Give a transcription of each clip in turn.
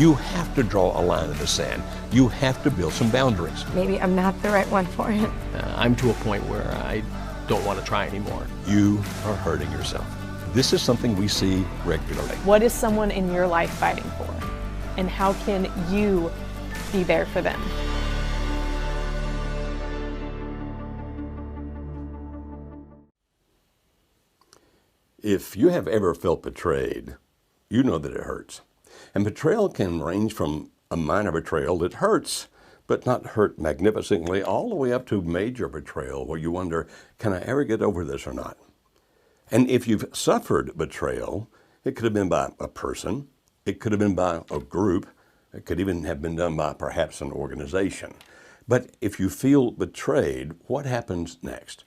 You have to draw a line in the sand. You have to build some boundaries. Maybe I'm not the right one for it. I'm to a point where I don't want to try anymore. You are hurting yourself. This is something we see regularly. What is someone in your life fighting for? And how can you be there for them? If you have ever felt betrayed, you know that it hurts. And betrayal can range from a minor betrayal that hurts, but not hurt magnificently, all the way up to major betrayal where you wonder, can I ever get over this or not? And if you've suffered betrayal, it could have been by a person, it could have been by a group, it could even have been done by perhaps an organization. But if you feel betrayed, what happens next?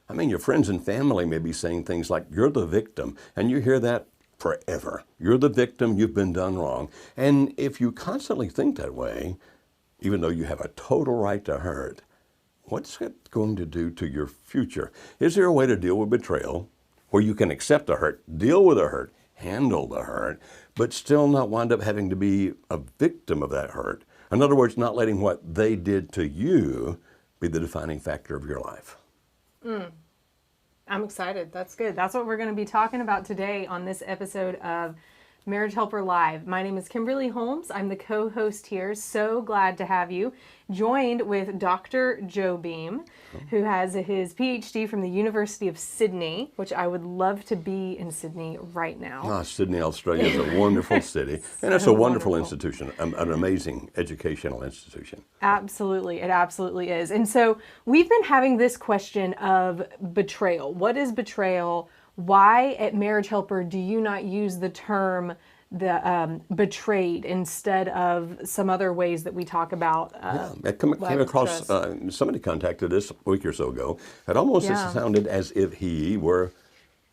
I mean, your friends and family may be saying things like, you're the victim, and you hear that forever. You're the victim, you've been done wrong. And if you constantly think that way, even though you have a total right to hurt, what's it going to do to your future? Is there a way to deal with betrayal where you can accept the hurt, deal with the hurt, handle the hurt, but still not wind up having to be a victim of that hurt? In other words, not letting what they did to you be the defining factor of your life. I'm excited. That's good. That's what we're going to be talking about today on this episode of Marriage Helper Live. My name is Kimberly Holmes. I'm the co-host here. So glad to have you. Joined with Dr. Joe Beam, who has his PhD from the University of Sydney, which I would love to be in Sydney right now. Sydney, Australia is a wonderful city, and it's a wonderful institution, an amazing educational institution. Absolutely. It absolutely is. And so we've been having this question of betrayal. What is betrayal? Why at Marriage Helper do you not use the term betrayed instead of some other ways that we talk about? I came across, somebody contacted us a week or so ago. It almost sounded as if he were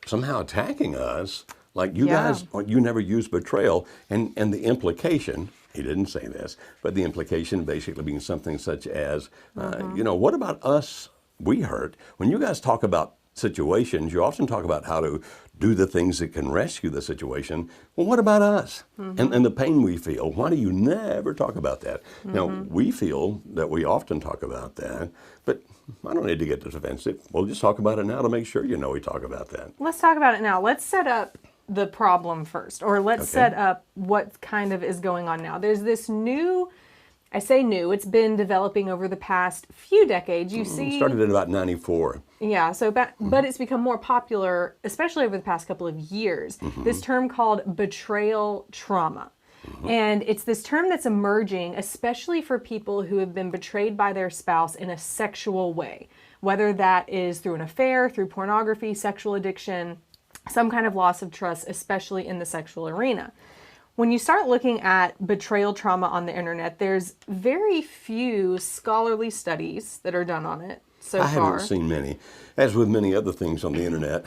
somehow attacking us, like you guys, you never use betrayal. And the implication, he didn't say this, but the implication basically being something such as, what about us? We hurt. When you guys talk about situations, you often talk about how to do the things that can rescue the situation. Well, what about us? And the pain we feel? Why do you never talk about that? Now, we feel that we often talk about that, but I don't need to get defensive. We'll just talk about it now to make sure you know we talk about that. Let's talk about it now. Let's set up the problem first, or let's set up what kind of is going on now. There's this new, I say new, it's been developing over the past few decades. You see, started in about 94. Yeah, so but it's become more popular, especially over the past couple of years. This term called betrayal trauma. And it's this term that's emerging, especially for people who have been betrayed by their spouse in a sexual way, whether that is through an affair, through pornography, sexual addiction, some kind of loss of trust, especially in the sexual arena. When you start looking at betrayal trauma on the internet, there's very few scholarly studies that are done on it so far. I haven't seen many. As with many other things on the internet,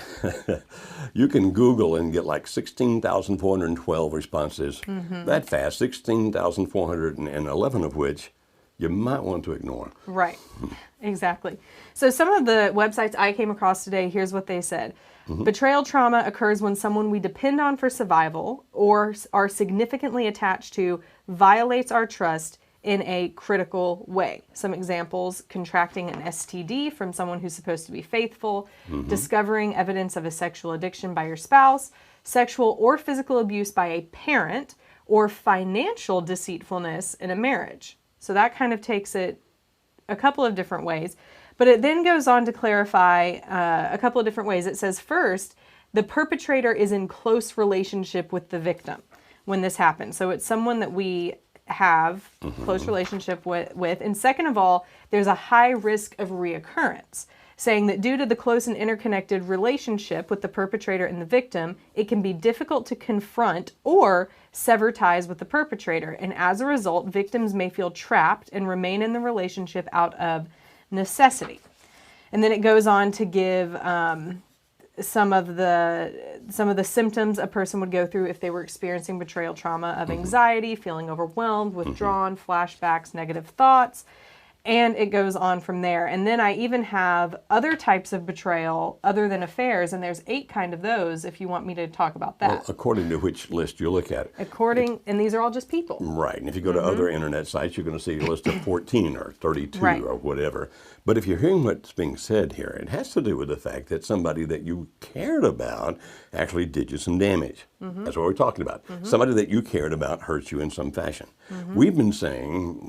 you can Google and get like 16,412 responses that fast, 16,411 of which you might want to ignore. Right, exactly. So some of the websites I came across today, here's what they said. Betrayal trauma occurs when someone we depend on for survival or are significantly attached to violates our trust in a critical way. Some examples: contracting an STD from someone who's supposed to be faithful, discovering evidence of a sexual addiction by your spouse, sexual or physical abuse by a parent, or financial deceitfulness in a marriage. So that kind of takes it a couple of different ways. But it then goes on to clarify a couple of different ways. It says, first, the perpetrator is in close relationship with the victim when this happens. So it's someone that we have close relationship with. And second of all, there's a high risk of reoccurrence, saying that due to the close and interconnected relationship with the perpetrator and the victim, it can be difficult to confront or sever ties with the perpetrator. And as a result, victims may feel trapped and remain in the relationship out of necessity. And then it goes on to give some of the symptoms a person would go through if they were experiencing betrayal trauma: of anxiety, feeling overwhelmed, withdrawn, flashbacks, negative thoughts. And it goes on from there. And then I even have other types of betrayal other than affairs, and there's 8 kind of those if you want me to talk about that. Well, according to which list you look at. And these are all just people. Right. And if you go to other internet sites, you're going to see a list of 14 or 32 Right. or whatever. But if you're hearing what's being said here, it has to do with the fact that somebody that you cared about actually did you some damage. That's what we're talking about. Somebody that you cared about hurts you in some fashion. We've been saying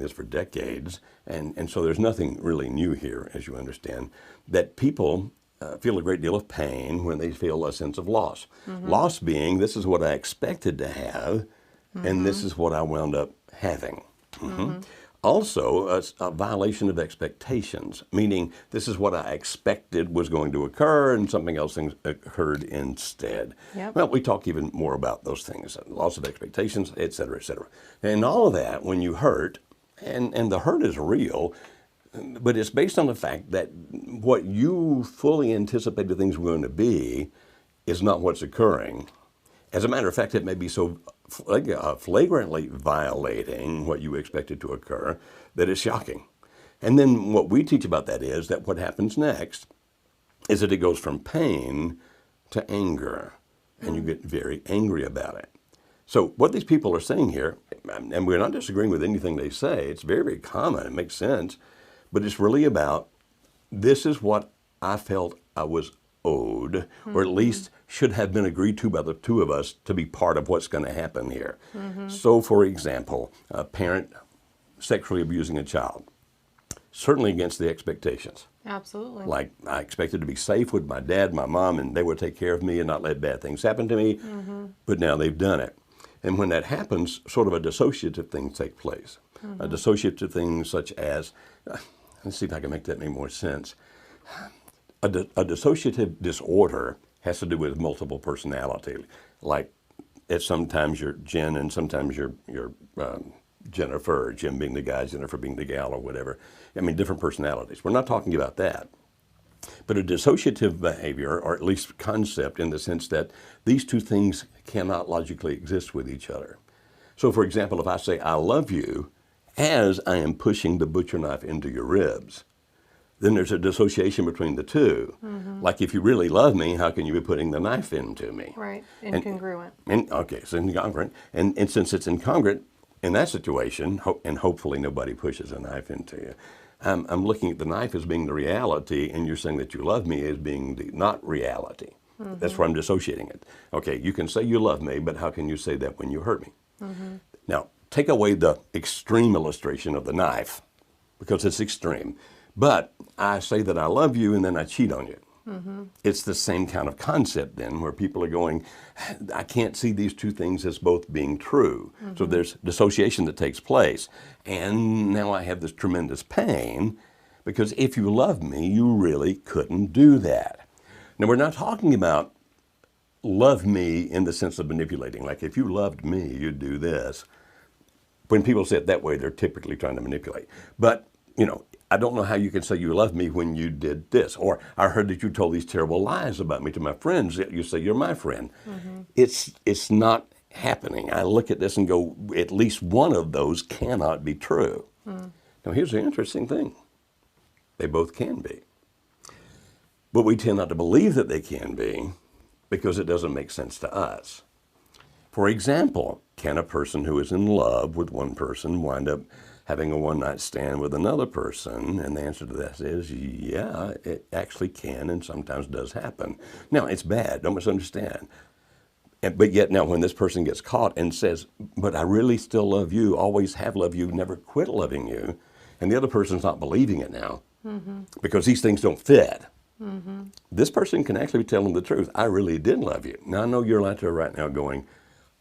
this for decades, and so there's nothing really new here, as you understand, that people feel a great deal of pain when they feel a sense of loss. Loss being, this is what I expected to have, and this is what I wound up having. Also, a violation of expectations, meaning this is what I expected was going to occur and something else occurred instead. Yep. Well, we talk even more about those things, loss of expectations, et cetera, et cetera. And all of that, when you hurt, and the hurt is real, but it's based on the fact that what you fully anticipated things were going to be is not what's occurring. As a matter of fact, it may be so flagrantly violating what you expected to occur that it's shocking. And then what we teach about that is that what happens next is that it goes from pain to anger, and you get very angry about it. So what these people are saying here, and we're not disagreeing with anything they say, it's very, very common, it makes sense, but it's really about this is what I felt I was owed, or at least should have been agreed to by the two of us to be part of what's going to happen here. So, for example, a parent sexually abusing a child, certainly against the expectations. Absolutely. Like, I expected to be safe with my dad, my mom, and they would take care of me and not let bad things happen to me, but now they've done it. And when that happens, sort of a dissociative thing takes place. A dissociative thing such as, let's see if I can make that make more sense. A dissociative disorder has to do with multiple personality. Like, it's sometimes you're Jen and sometimes you're Jennifer, Jim being the guy, Jennifer being the gal or whatever. I mean, different personalities. We're not talking about that. But a dissociative behavior, or at least concept, in the sense that these two things cannot logically exist with each other. So, for example, if I say, I love you, as I am pushing the butcher knife into your ribs, then there's a dissociation between the two. Like, if you really love me, how can you be putting the knife into me? Right. Incongruent. Okay, it's incongruent. And since it's incongruent in that situation, and hopefully nobody pushes a knife into you, I'm looking at the knife as being the reality, and you're saying that you love me as being the not reality. That's where I'm dissociating it. Okay, you can say you love me, but how can you say that when you hurt me? Now, take away the extreme illustration of the knife, because it's extreme. But I say that I love you, and then I cheat on you. It's the same kind of concept then, where people are going, I can't see these two things as both being true. So there's dissociation that takes place. And now I have this tremendous pain, because if you love me, you really couldn't do that. Now, we're not talking about love me in the sense of manipulating. Like, if you loved me, you'd do this. When people say it that way, they're typically trying to manipulate. But, you know, I don't know how you can say you love me when you did this. Or I heard that you told these terrible lies about me to my friends. You say you're my friend. It's not happening. I look at this and go, at least one of those cannot be true. Now, here's the interesting thing. They both can be. But we tend not to believe that they can be because it doesn't make sense to us. For example, can a person who is in love with one person wind up having a one-night stand with another person? And the answer to that is, yeah, it actually can and sometimes does happen. Now, it's bad, don't misunderstand. But yet now when this person gets caught and says, but I really still love you, always have loved you, never quit loving you, and the other person's not believing it now because these things don't fit, this person can actually be telling the truth. I really did love you. Now, I know you're out there right now going,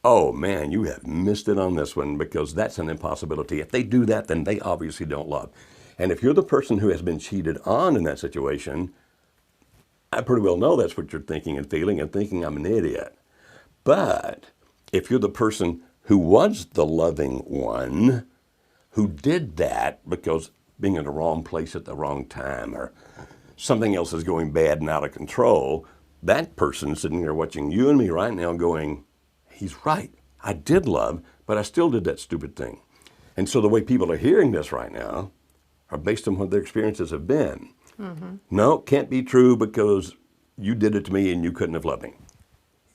oh man, you have missed it on this one, because that's an impossibility. If they do that, then they obviously don't love. And if you're the person who has been cheated on in that situation, I pretty well know that's what you're thinking and feeling, and thinking I'm an idiot. But if you're the person who was the loving one, who did that because being in the wrong place at the wrong time, or something else is going bad and out of control, that person sitting there watching you and me right now going, he's right. I did love, but I still did that stupid thing. And so the way people are hearing this right now, or based on what their experiences have been. No, can't be true because you did it to me and you couldn't have loved me.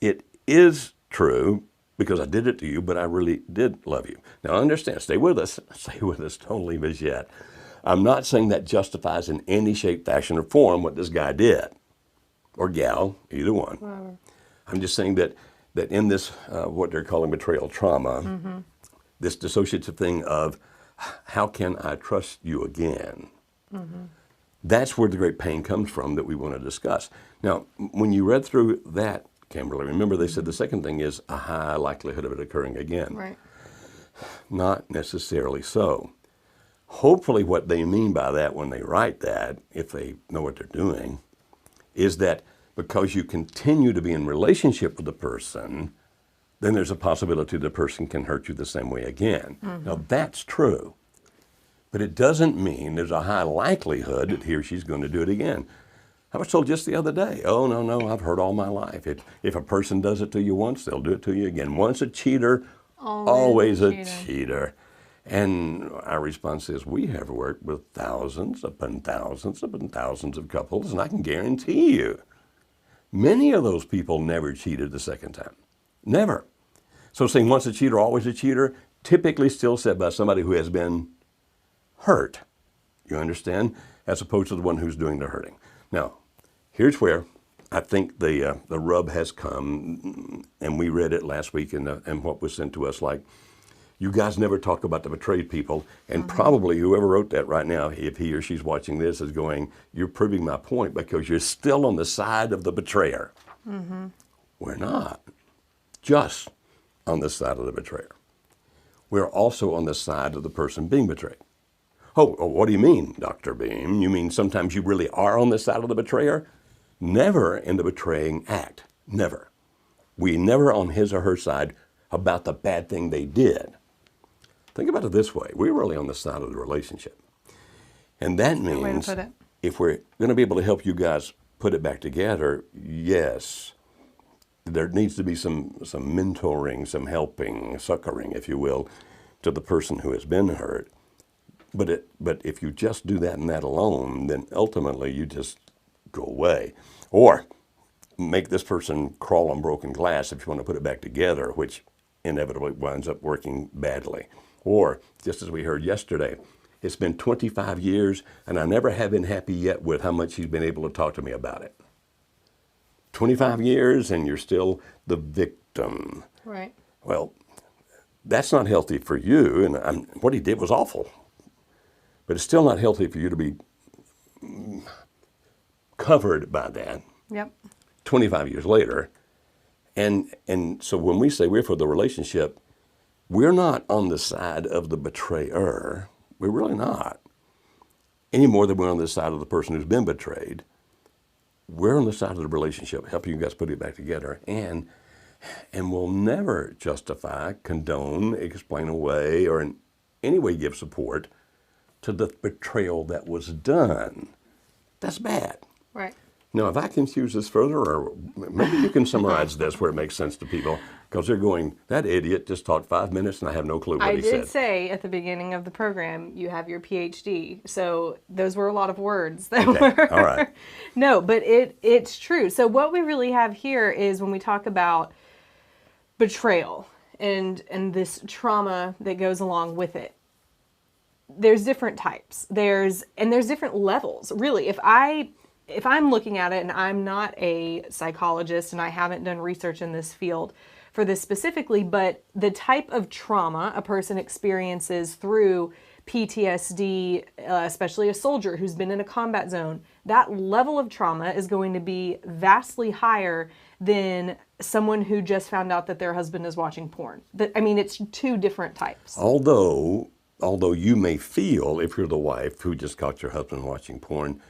It is true because I did it to you, but I really did love you. Now understand, stay with us, don't leave us yet. I'm not saying that justifies in any shape, fashion, or form what this guy did, or gal, either one. Wow. I'm just saying that in this, what they're calling betrayal trauma, this dissociative thing of, how can I trust you again? That's where the great pain comes from that we want to discuss. Now, when you read through that, Kimberly, remember they said the second thing is a high likelihood of it occurring again. Right. Not necessarily so. Hopefully what they mean by that when they write that, if they know what they're doing, is that because you continue to be in relationship with the person, then there's a possibility the person can hurt you the same way again. Now that's true, but it doesn't mean there's a high likelihood that he or she's going to do it again. I was told just the other day, oh, no, I've heard all my life. If a person does it to you once, they'll do it to you again. Once a cheater, always a cheater. And our response is, we have worked with thousands upon thousands upon thousands of couples, and I can guarantee you, many of those people never cheated the second time. Never. So saying once a cheater, always a cheater, typically still said by somebody who has been hurt. You understand? As opposed to the one who's doing the hurting. Now, here's where I think the rub has come, and we read it last week and what was sent to us, like, you guys never talk about the betrayed people, and probably whoever wrote that right now, if he or she's watching this, is going, you're proving my point because you're still on the side of the betrayer. We're not just on the side of the betrayer. We're also on the side of the person being betrayed. Oh, what do you mean, Dr. Beam? You mean sometimes you really are on the side of the betrayer? Never in the betraying act. Never. We never on his or her side about the bad thing they did. Think about it this way. We're really on the side of the relationship. And that means if we're going to be able to help you guys put it back together, yes, there needs to be some mentoring, some helping, succoring, if you will, to the person who has been hurt. But if you just do that and that alone, then ultimately you just go away. Or make this person crawl on broken glass if you want to put it back together, which inevitably winds up working badly. Or, just as we heard yesterday, it's been 25 years and I never have been happy yet with how much he's been able to talk to me about it. 25 years and you're still the victim. Right. Well, that's not healthy for you, and what he did was awful. But it's still not healthy for you to be covered by that. Yep. 25 years later. And so when we say we're for the relationship, we're not on the side of the betrayer. We're really not. Any more than we're on the side of the person who's been betrayed. We're on the side of the relationship, helping you guys put it back together. And we'll never justify, condone, explain away, or in any way give support to the betrayal that was done. That's bad. Right. Now, if I confuse this further, or maybe you can summarize this where it makes sense to people, because they're going, that idiot just talked 5 minutes and I have no clue what he said. I did say at the beginning of the program, you have your PhD. So those were a lot of words that were. All right. No, but it's true. So what we really have here is when we talk about betrayal and this trauma that goes along with it. There's different types. There's different levels. Really, if I'm looking at it and I'm not a psychologist and I haven't done research in this field for this specifically, but the type of trauma a person experiences through PTSD, especially a soldier who's been in a combat zone, that level of trauma is going to be vastly higher than someone who just found out that their husband is watching porn. It's two different types. Although you may feel, if you're the wife who just caught your husband watching porn,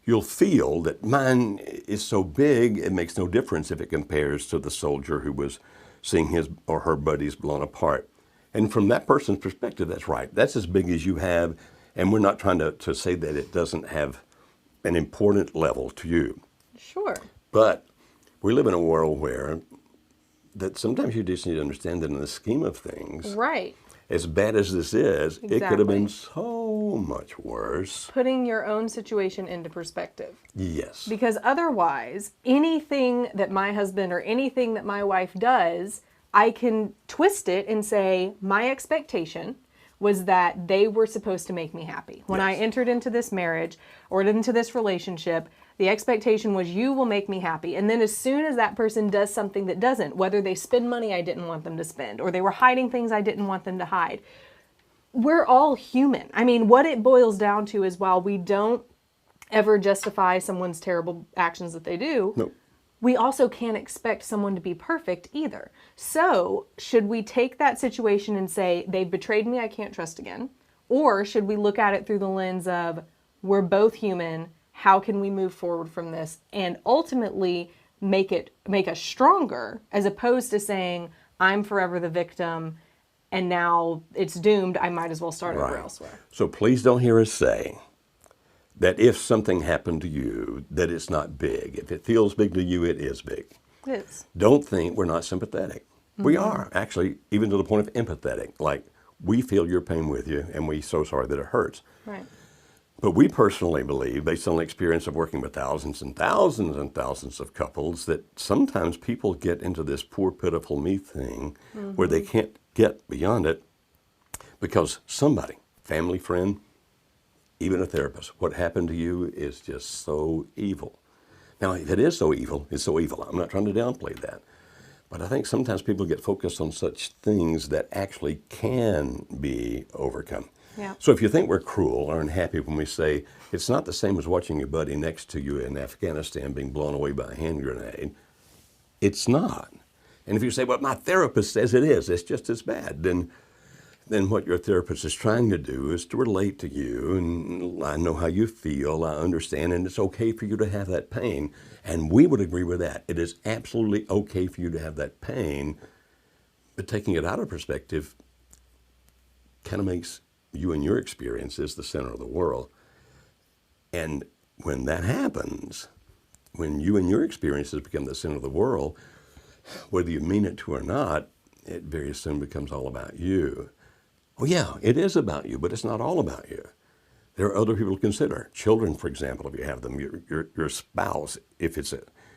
you'll feel that mine is so big, it makes no difference if it compares to the soldier who was seeing his or her buddies blown apart. And from that person's perspective, that's right. That's as big as you have, and we're not trying to say that it doesn't have an important level to you. Sure. But we live in a world where that sometimes you just need to understand that in the scheme of things, right, as bad as this is, it could have Exactly. been so much worse. Putting your own situation into perspective. Yes. Because otherwise, anything that my husband or anything that my wife does, I can twist it and say, my expectation was that they were supposed to make me happy. When I Yes. entered into this marriage or into this relationship, the expectation was you will make me happy. And then as soon as that person does something that doesn't, whether they spend money I didn't want them to spend or they were hiding things I didn't want them to hide, we're all human. I mean, what it boils down to is while we don't ever justify someone's terrible actions that they do, Nope. we also can't expect someone to be perfect either. So, should we take that situation and say, they've betrayed me, I can't trust again? Or should we look at it through the lens of, we're both human, how can we move forward from this? And ultimately make us stronger, as opposed to saying, I'm forever the victim, and now it's doomed, I might as well start over Right. elsewhere. So please don't hear us say that if something happened to you, that it's not big. If it feels big to you, it is big. It is. Don't think we're not sympathetic. We are, actually, even to the point of empathetic. Like, we feel your pain with you, and we're so sorry that it hurts. Right. But we personally believe, based on the experience of working with thousands and thousands and thousands of couples, that sometimes people get into this poor, pitiful me thing where they can't get beyond it because somebody, family, friend, even a therapist, what happened to you is just so evil. Now, if it is so evil, it's so evil. I'm not trying to downplay that. But I think sometimes people get focused on such things that actually can be overcome. Yeah. So if you think we're cruel or unhappy when we say it's not the same as watching your buddy next to you in Afghanistan being blown away by a hand grenade, it's not. And if you say, well, my therapist says it is, it's just as bad, then what your therapist is trying to do is to relate to you, and I know how you feel, I understand, and it's okay for you to have that pain. And we would agree with that. It is absolutely okay for you to have that pain, but taking it out of perspective kind of makes you and your experiences the center of the world. And when that happens, when you and your experiences become the center of the world, whether you mean it to or not, it very soon becomes all about you. Well, yeah, it is about you, but it's not all about you. There are other people to consider. Children, for example, if you have them, your spouse, if it's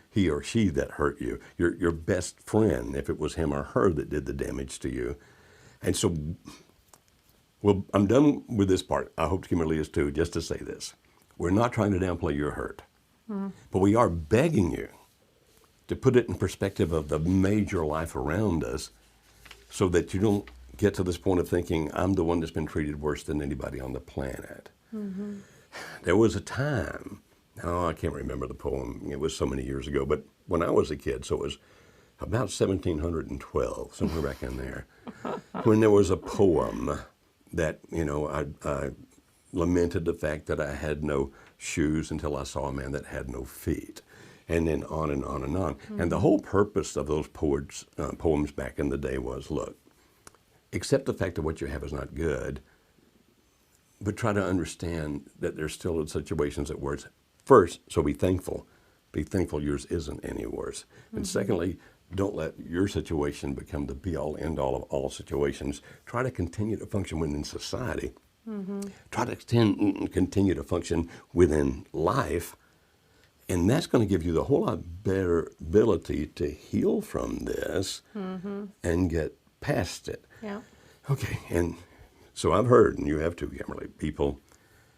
he or she that hurt you, your best friend, if it was him or her that did the damage to you. And so, well, I'm done with this part. I hope Kimberly is too, just to say this. We're not trying to downplay your hurt, but we are begging you to put it in perspective of the major life around us so that you don't get to this point of thinking, I'm the one that's been treated worse than anybody on the planet. There was a time, I can't remember the poem, it was so many years ago, but when I was a kid, so it was about 1712, somewhere back in there, when there was a poem that, I lamented the fact that I had no shoes until I saw a man that had no feet. And then on and on and on. And the whole purpose of those poems back in the day was, look, accept the fact that what you have is not good, but try to understand that there's still situations at worse. First, so be thankful. Be thankful yours isn't any worse. And secondly, don't let your situation become the be-all, end-all of all situations. Try to continue to function within society. Try to continue to function within life. And that's going to give you the whole lot better ability to heal from this and get past it. Yeah. Okay, and so I've heard, and you have too, Kimberly, people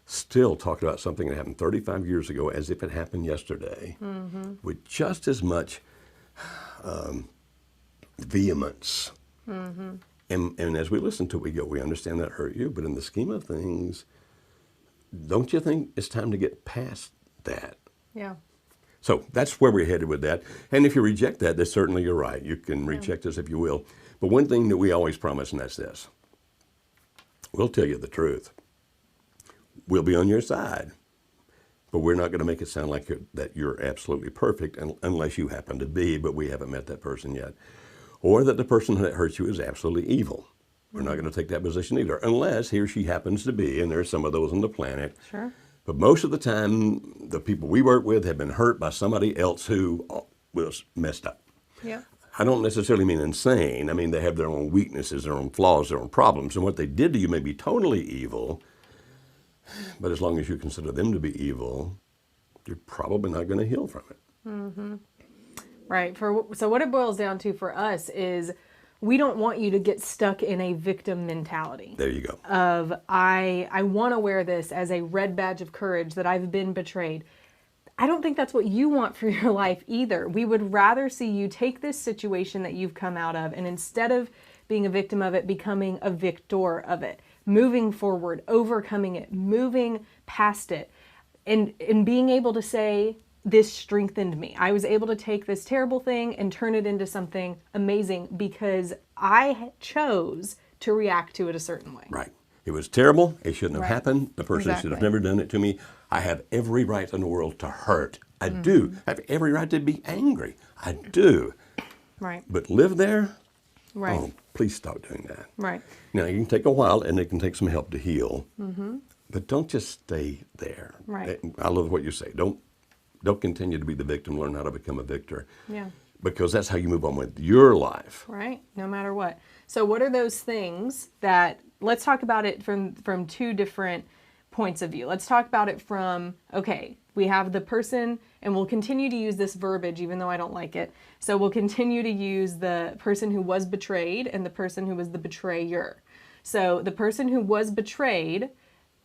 still talk about something that happened 35 years ago as if it happened yesterday with just as much vehemence. And as we listen to it, we go, we understand that hurt you, but in the scheme of things, don't you think it's time to get past that? Yeah. So that's where we're headed with that. And if you reject that, then certainly you're right. You can reject us if you will. But one thing that we always promise, and that's this. We'll tell you the truth. We'll be on your side. But we're not going to make it sound like that you're absolutely perfect unless you happen to be, but we haven't met that person yet. Or that the person that hurts you is absolutely evil. We're not going to take that position either, unless he or she happens to be, and there's some of those on the planet. Sure. But most of the time, the people we work with have been hurt by somebody else who was messed up. Yeah. I don't necessarily mean insane. I mean they have their own weaknesses, their own flaws, their own problems, and what they did to you may be totally evil, but as long as you consider them to be evil, you're probably not going to heal from it. Right. So what it boils down to for us is we don't want you to get stuck in a victim mentality. There you go. Of I want to wear this as a red badge of courage that I've been betrayed. I don't think that's what you want for your life either. We would rather see you take this situation that you've come out of and instead of being a victim of it, becoming a victor of it, moving forward, overcoming it, moving past it, and being able to say, this strengthened me. I was able to take this terrible thing and turn it into something amazing because I chose to react to it a certain way. Right. It was terrible. It shouldn't have Right. happened. The person should have Exactly. never done it to me. I have every right in the world to hurt. I do. I have every right to be angry. I do. Right. But live there? Right. Oh, please stop doing that. Right. Now, it can take a while and it can take some help to heal. But don't just stay there. Right. I love what you say. Don't continue to be the victim. Learn how to become a victor. Yeah. Because that's how you move on with your life. Right. No matter what. So what are those things that, let's talk about it from two different points of view. Let's talk about it from, okay, we have the person, and we'll continue to use this verbiage even though I don't like it. So we'll continue to use the person who was betrayed and the person who was the betrayer. So the person who was betrayed,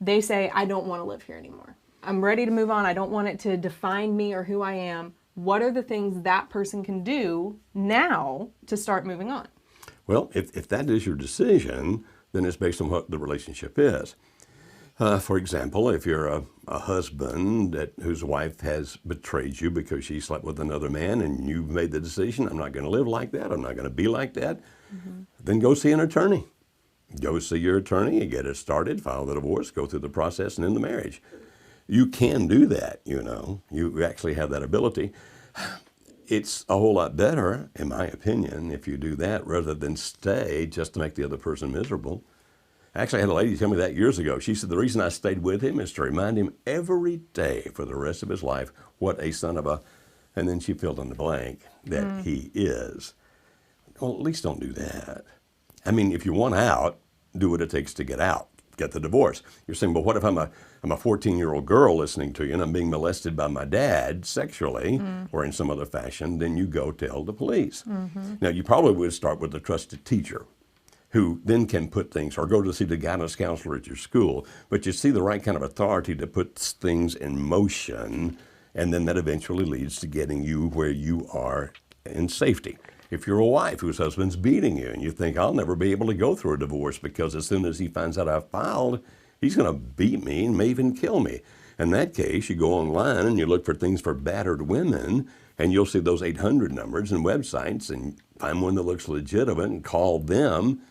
they say, I don't want to live here anymore. I'm ready to move on. I don't want it to define me or who I am. What are the things that person can do now to start moving on? Well, if that is your decision, then it's based on what the relationship is. For example, if you're a husband whose wife has betrayed you because she slept with another man and you've made the decision, I'm not going to live like that, I'm not going to be like that, then go see an attorney. Go see your attorney and get it started, file the divorce, go through the process and end the marriage. You can do that, you know. You actually have that ability. It's a whole lot better, in my opinion, if you do that rather than stay just to make the other person miserable. Actually, I had a lady tell me that years ago. She said, the reason I stayed with him is to remind him every day for the rest of his life what a son of a, and then she filled in the blank, that he is. Well, at least don't do that. I mean, if you want out, do what it takes to get out. Get the divorce. You're saying, well, what if I'm a 14-year-old girl listening to you and I'm being molested by my dad sexually or in some other fashion? Then you go tell the police. Now, you probably would start with a trusted teacher who then can put things, or go to see the guidance counselor at your school, but you see the right kind of authority to put things in motion, and then that eventually leads to getting you where you are in safety. If you're a wife whose husband's beating you and you think, I'll never be able to go through a divorce because as soon as he finds out I've filed, he's going to beat me and may even kill me. In that case, you go online and you look for things for battered women, and you'll see those 800 numbers and websites and find one that looks legitimate and call them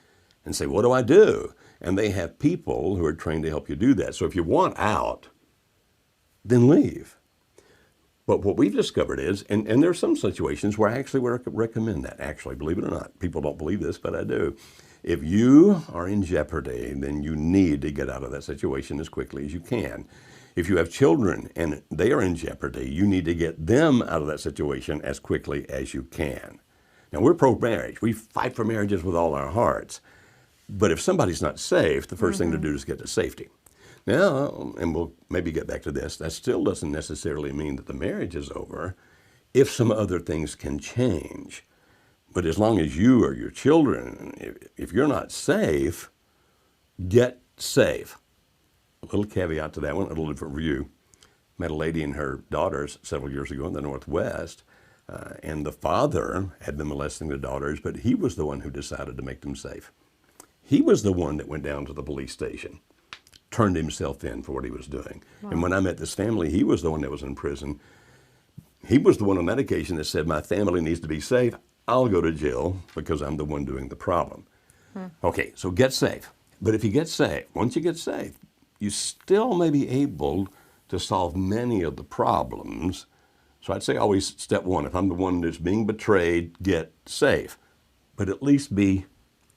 and say, what do I do? And they have people who are trained to help you do that. So if you want out, then leave. But what we've discovered is, and there are some situations where I actually would recommend that, actually, believe it or not. People don't believe this, but I do. If you are in jeopardy, then you need to get out of that situation as quickly as you can. If you have children and they are in jeopardy, you need to get them out of that situation as quickly as you can. Now, we're pro-marriage. We fight for marriages with all our hearts. But if somebody's not safe, the first thing to do is get to safety. Now, and we'll maybe get back to this, that still doesn't necessarily mean that the marriage is over if some other things can change. But as long as you or your children, if you're not safe, get safe. A little caveat to that one, a little different view. Met a lady and her daughters several years ago in the Northwest, and the father had been molesting the daughters, but he was the one who decided to make them safe. He was the one that went down to the police station, turned himself in for what he was doing. Wow. And when I met this family, he was the one that was in prison. He was the one on that occasion that said, my family needs to be safe. I'll go to jail because I'm the one doing the problem. Okay, so get safe. But if you get safe, once you get safe, you still may be able to solve many of the problems. So I'd say always step one, if I'm the one that's being betrayed, get safe. But at least be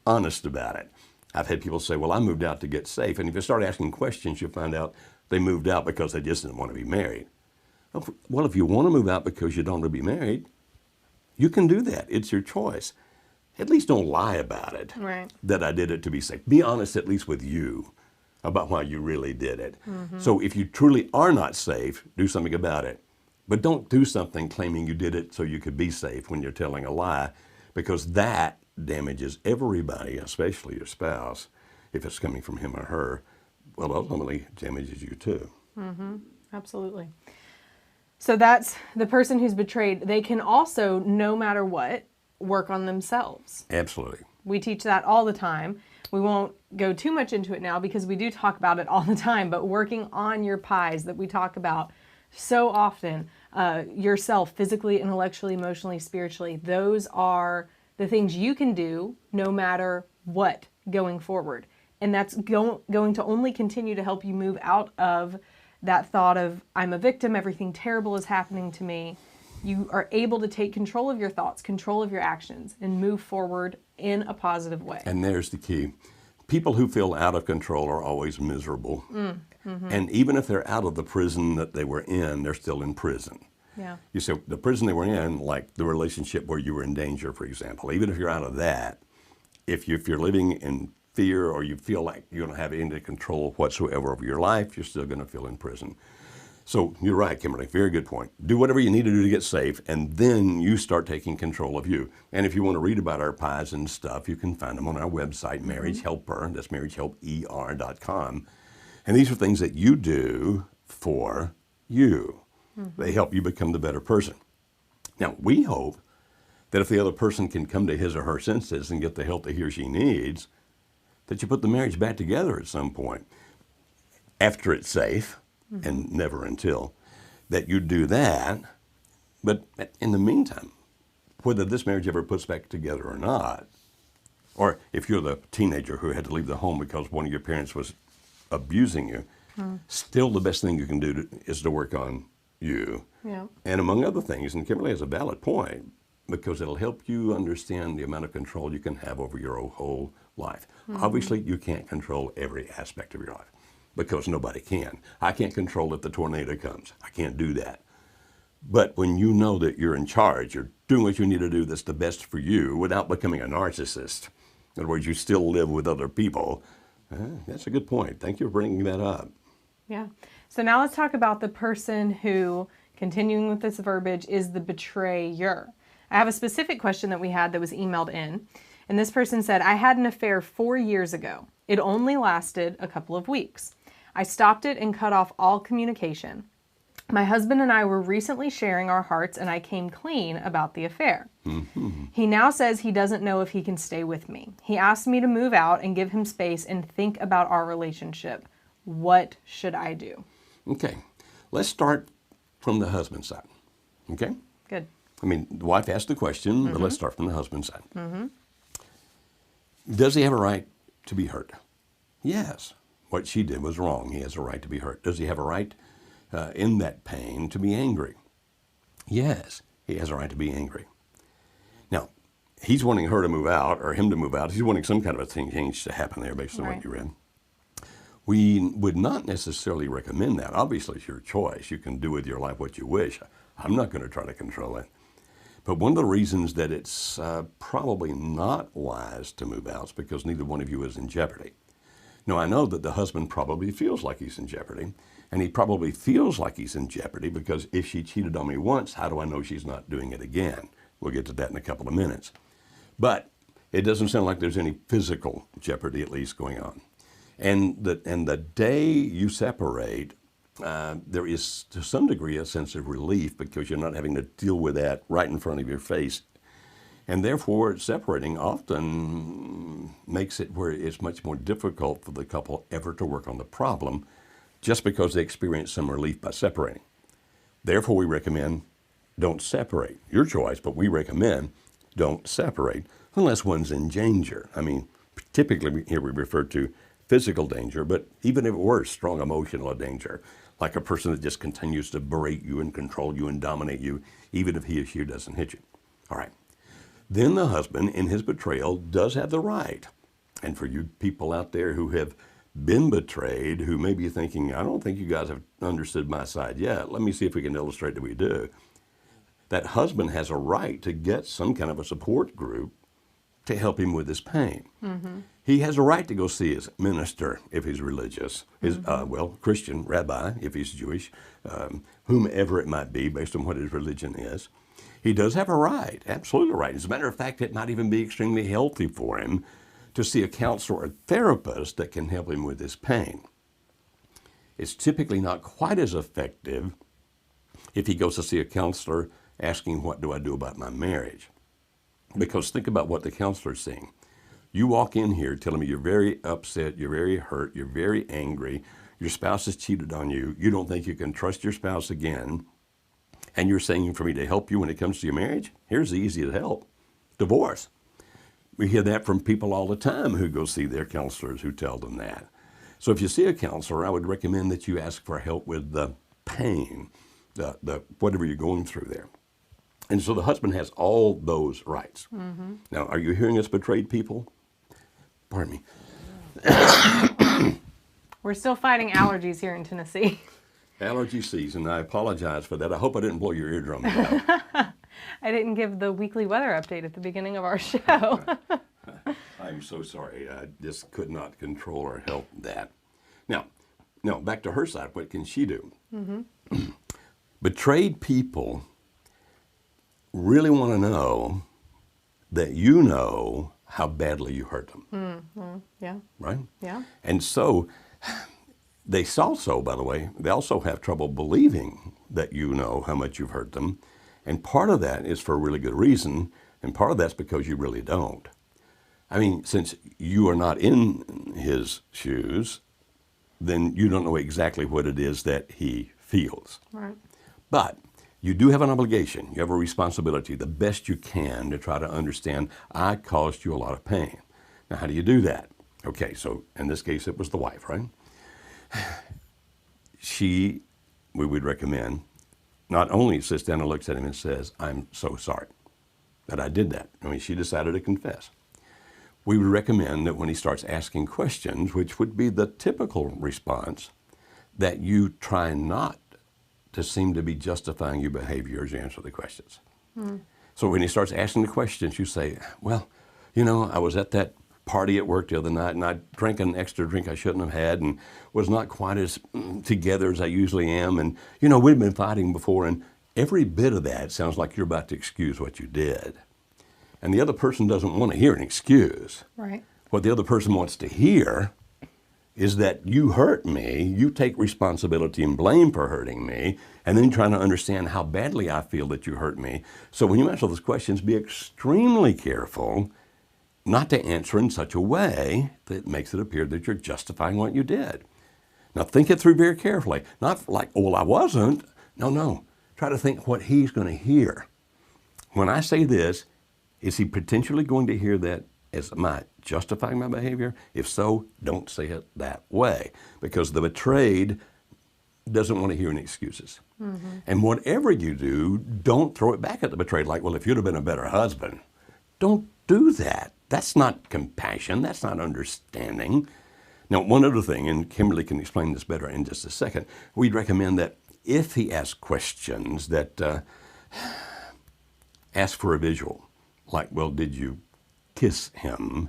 honest about it. I've had people say, well, I moved out to get safe. And if you start asking questions, you'll find out they moved out because they just didn't want to be married. Well, if you want to move out because you don't want to be married, You can do that. It's your choice. At least don't lie about it. Right. That I did it to be safe. Be honest at least with you about why you really did it. So if you truly are not safe, do something about it. But don't do something claiming you did it so you could be safe when you're telling a lie, because that damages everybody, especially your spouse, if it's coming from him or her. Well, ultimately damages you too. Absolutely. So that's the person who's betrayed. They can also, no matter what, work on themselves. Absolutely. We teach that all the time. We won't go too much into it now because we do talk about it all the time, but working on your pies that we talk about so often, yourself, physically, intellectually, emotionally, spiritually, those are the things you can do no matter what going forward. And that's going to only continue to help you move out of that thought of, I'm a victim, everything terrible is happening to me. You are able to take control of your thoughts, control of your actions, and move forward in a positive way. And there's the key. People who feel out of control are always miserable. And even if they're out of the prison that they were in, they're still in prison. Yeah. You say the prison they were in, like the relationship where you were in danger, for example, even if you're out of that, if you're living in fear or you feel like you don't have any control whatsoever over your life, you're still going to feel in prison. So you're right, Kimberly, very good point. Do whatever you need to do to get safe, and then you start taking control of you. And if you want to read about our pies and stuff, you can find them on our website, Marriage Helper, that's marriagehelper.com. And these are things that you do for you. They help you become the better person. Now, we hope that if the other person can come to his or her senses and get the help that he or she needs, that you put the marriage back together at some point. After it's safe, and never until, that you do that. But in the meantime, whether this marriage ever puts back together or not, or if you're the teenager who had to leave the home because one of your parents was abusing you, still the best thing you can do is to work on you. Yeah. And among other things, and Kimberly has a valid point, because it'll help you understand the amount of control you can have over your whole life. Obviously, you can't control every aspect of your life, because nobody can. I can't control if the tornado comes. I can't do that. But when you know that you're in charge, you're doing what you need to do that's the best for you without becoming a narcissist. In other words, you still live with other people. That's a good point. Thank you for bringing that up. Yeah. So now let's talk about the person who, continuing with this verbiage, is the betrayer. I have a specific question that we had that was emailed in. And this person said, I had an affair 4 years ago. It only lasted a couple of weeks. I stopped it and cut off all communication. My husband and I were recently sharing our hearts, and I came clean about the affair. He now says he doesn't know if he can stay with me. He asked me to move out and give him space and think about our relationship. What should I do? Okay, let's start from the husband's side. Okay? Good. I mean, the wife asked the question, but let's start from the husband's side. Does he have a right to be hurt? Yes. What she did was wrong. He has a right to be hurt. Does he have a right in that pain to be angry? Yes, he has a right to be angry. Now, he's wanting her to move out or him to move out. He's wanting some kind of a change to happen there based on what you read. We would not necessarily recommend that. Obviously, it's your choice. You can do with your life what you wish. I'm not going to try to control it. But one of the reasons that it's probably not wise to move out is because neither one of you is in jeopardy. Now, I know that the husband probably feels like he's in jeopardy, and he probably feels like he's in jeopardy because if she cheated on me once, how do I know she's not doing it again? We'll get to that in a couple of minutes. But it doesn't sound like there's any physical jeopardy, at least, going on. And the day you separate, there is to some degree a sense of relief because you're not having to deal with that right in front of your face. And therefore, separating often makes it where it's much more difficult for the couple ever to work on the problem just because they experience some relief by separating. Therefore, we recommend don't separate. Your choice, but we recommend don't separate unless one's in danger. I mean, typically here we refer to physical danger, but even if it were strong emotional danger, like a person that just continues to berate you and control you and dominate you, even if he or she doesn't hit you. All right. Then the husband, in his betrayal, does have the right. And for you people out there who have been betrayed, who may be thinking, I don't think you guys have understood my side yet. Let me see if we can illustrate that we do. that husband has a right to get some kind of a support group to help him with his pain. He has a right to go see his minister if he's religious, his Christian rabbi if he's Jewish, whomever it might be based on what his religion is. He does have a right, absolutely right. As a matter of fact, it might even be extremely healthy for him to see a counselor or therapist that can help him with his pain. It's typically not quite as effective if he goes to see a counselor asking, what do I do about my marriage? Because think about what the counselor's saying. You walk in here telling me you're very upset, you're very hurt, you're very angry, your spouse has cheated on you, you don't think you can trust your spouse again, and you're saying for me to help you when it comes to your marriage? Here's the easy to help. Divorce. We hear that from people all the time who go see their counselors who tell them that. So if you see a counselor, I would recommend that you ask for help with the pain, the whatever you're going through there. And so the husband has all those rights. Now, are you hearing us, betrayed people? Pardon me. We're still fighting allergies here in Tennessee. Allergy season. I apologize for that. I hope I didn't blow your eardrums out. I didn't give the weekly weather update at the beginning of our show. I'm so sorry. I just could not control or help that. Now, back to her side. What can she do? Betrayed people really want to know that you know how badly you hurt them. Yeah. Right? Yeah. And so they also, by the way, they also have trouble believing that you know how much you've hurt them. And part of that is for a really good reason, and part of that's because you really don't. I mean, since you are not in his shoes, then you don't know exactly what it is that he feels. Right. But you do have an obligation. You have a responsibility, the best you can, to try to understand, I caused you a lot of pain. Now, how do you do that? Okay, so in this case, it was the wife, right? We would recommend, not only sits down and looks at him and says, I'm so sorry that I did that. I mean, she decided to confess. We would recommend that when he starts asking questions, which would be the typical response, that you try not to seem to be justifying your behavior as you answer the questions. So when he starts asking the questions, you say, well, you know, I was at that party at work the other night and I drank an extra drink I shouldn't have had and was not quite as together as I usually am. And, you know, we've been fighting before, and every bit of that sounds like you're about to excuse what you did. And the other person doesn't want to hear an excuse. Right. What the other person wants to hear is that you hurt me, you take responsibility and blame for hurting me, and then trying to understand how badly I feel that you hurt me. So when you answer those questions, be extremely careful not to answer in such a way that makes it appear that you're justifying what you did. Now think it through very carefully. Not like, oh, well, I wasn't. No. Try to think what he's going to hear. When I say this, is he potentially going to hear that as am I justifying my behavior? If so, don't say it that way, because the betrayed doesn't want to hear any excuses. And whatever you do, don't throw it back at the betrayed like, well, if you'd have been a better husband. Don't do that. That's not compassion. That's not understanding. Now, one other thing, and Kimberly can explain this better in just a second, we'd recommend that if he asks questions, that ask for a visual. Like, well, did you kiss him?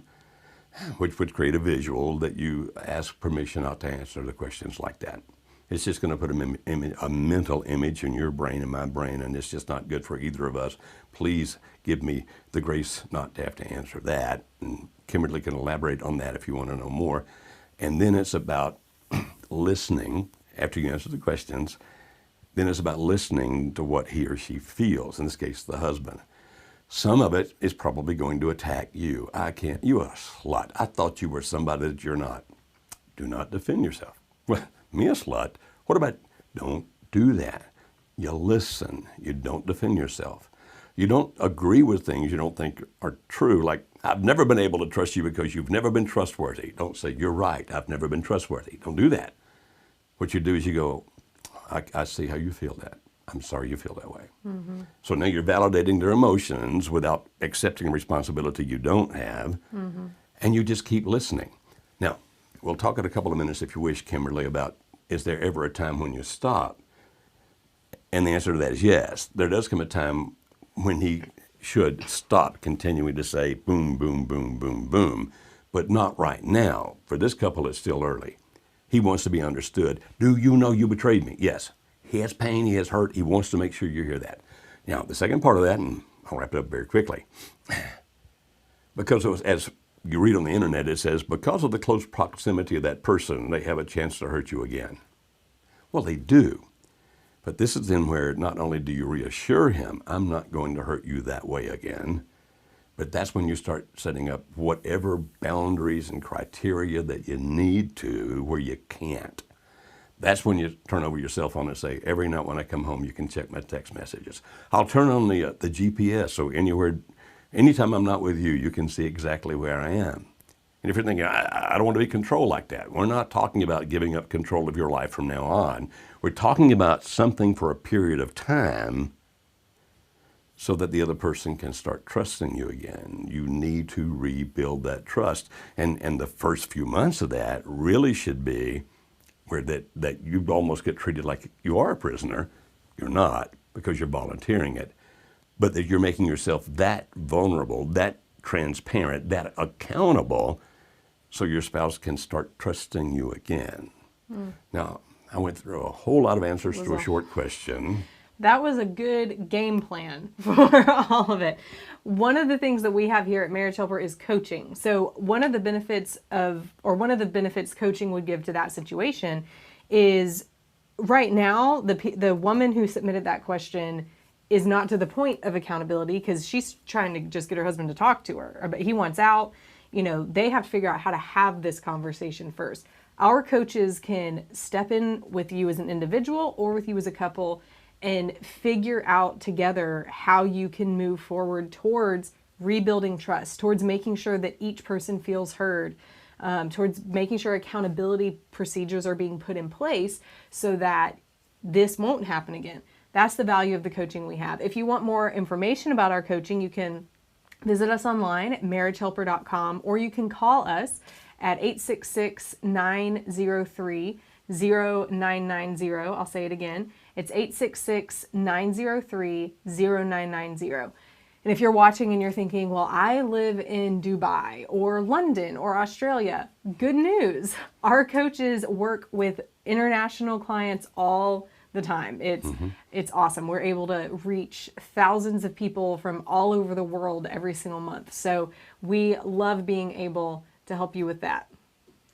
Which would create a visual that you ask permission not to answer the questions like that. It's just going to put a mental image in your brain and my brain, and it's just not good for either of us. Please give me the grace not to have to answer that. And Kimberly can elaborate on that if you want to know more. And then it's about listening after you answer the questions. Then it's about listening to what he or she feels, in this case, the husband. Some of it is probably going to attack you. You're a slut. I thought you were somebody that you're not. Do not defend yourself. Well, me a slut? What about, don't do that. You listen. You don't defend yourself. You don't agree with things you don't think are true. Like, I've never been able to trust you because you've never been trustworthy. Don't say, you're right, I've never been trustworthy. Don't do that. What you do is you go, I see how you feel that. I'm sorry you feel that way. So now you're validating their emotions without accepting responsibility you don't have, and you just keep listening. Now, we'll talk in a couple of minutes, if you wish, Kimberly, about is there ever a time when you stop? And the answer to that is yes. There does come a time when he should stop continuing to say boom, boom, boom, boom, boom, but not right now. For this couple, it's still early. He wants to be understood. Do you know you betrayed me? Yes. He has pain, he has hurt, he wants to make sure you hear that. Now, the second part of that, and I'll wrap it up very quickly, because it was, as you read on the internet, it says, because of the close proximity of that person, they have a chance to hurt you again. Well, they do. But this is then where not only do you reassure him, I'm not going to hurt you that way again, but that's when you start setting up whatever boundaries and criteria that you need to where you can't. That's when you turn over your cell phone and say, every night when I come home, you can check my text messages. I'll turn on the GPS, so anytime I'm not with you, you can see exactly where I am. And if you're thinking, I don't want to be controlled like that, we're not talking about giving up control of your life from now on. We're talking about something for a period of time so that the other person can start trusting you again. You need to rebuild that trust. And the first few months of that really should be where that you almost get treated like you are a prisoner. You're not, because you're volunteering it. But that you're making yourself that vulnerable, that transparent, that accountable, so your spouse can start trusting you again. Now, I went through a whole lot of answers to a short question. That was a good game plan for all of it. One of the things that we have here at Marriage Helper is coaching. So one of the benefits coaching would give to that situation is right now, the woman who submitted that question is not to the point of accountability because she's trying to just get her husband to talk to her, but he wants out. They have to figure out how to have this conversation first. Our coaches can step in with you as an individual or with you as a couple and figure out together how you can move forward towards rebuilding trust, towards making sure that each person feels heard, towards making sure accountability procedures are being put in place so that this won't happen again. That's the value of the coaching we have. If you want more information about our coaching, you can visit us online at marriagehelper.com, or you can call us at 866-903-0990. I'll say it again. It's 866-903-0990. And if you're watching and you're thinking, well, I live in Dubai or London or Australia, good news. Our coaches work with international clients all the time. It's awesome. We're able to reach thousands of people from all over the world every single month. So we love being able to help you with that.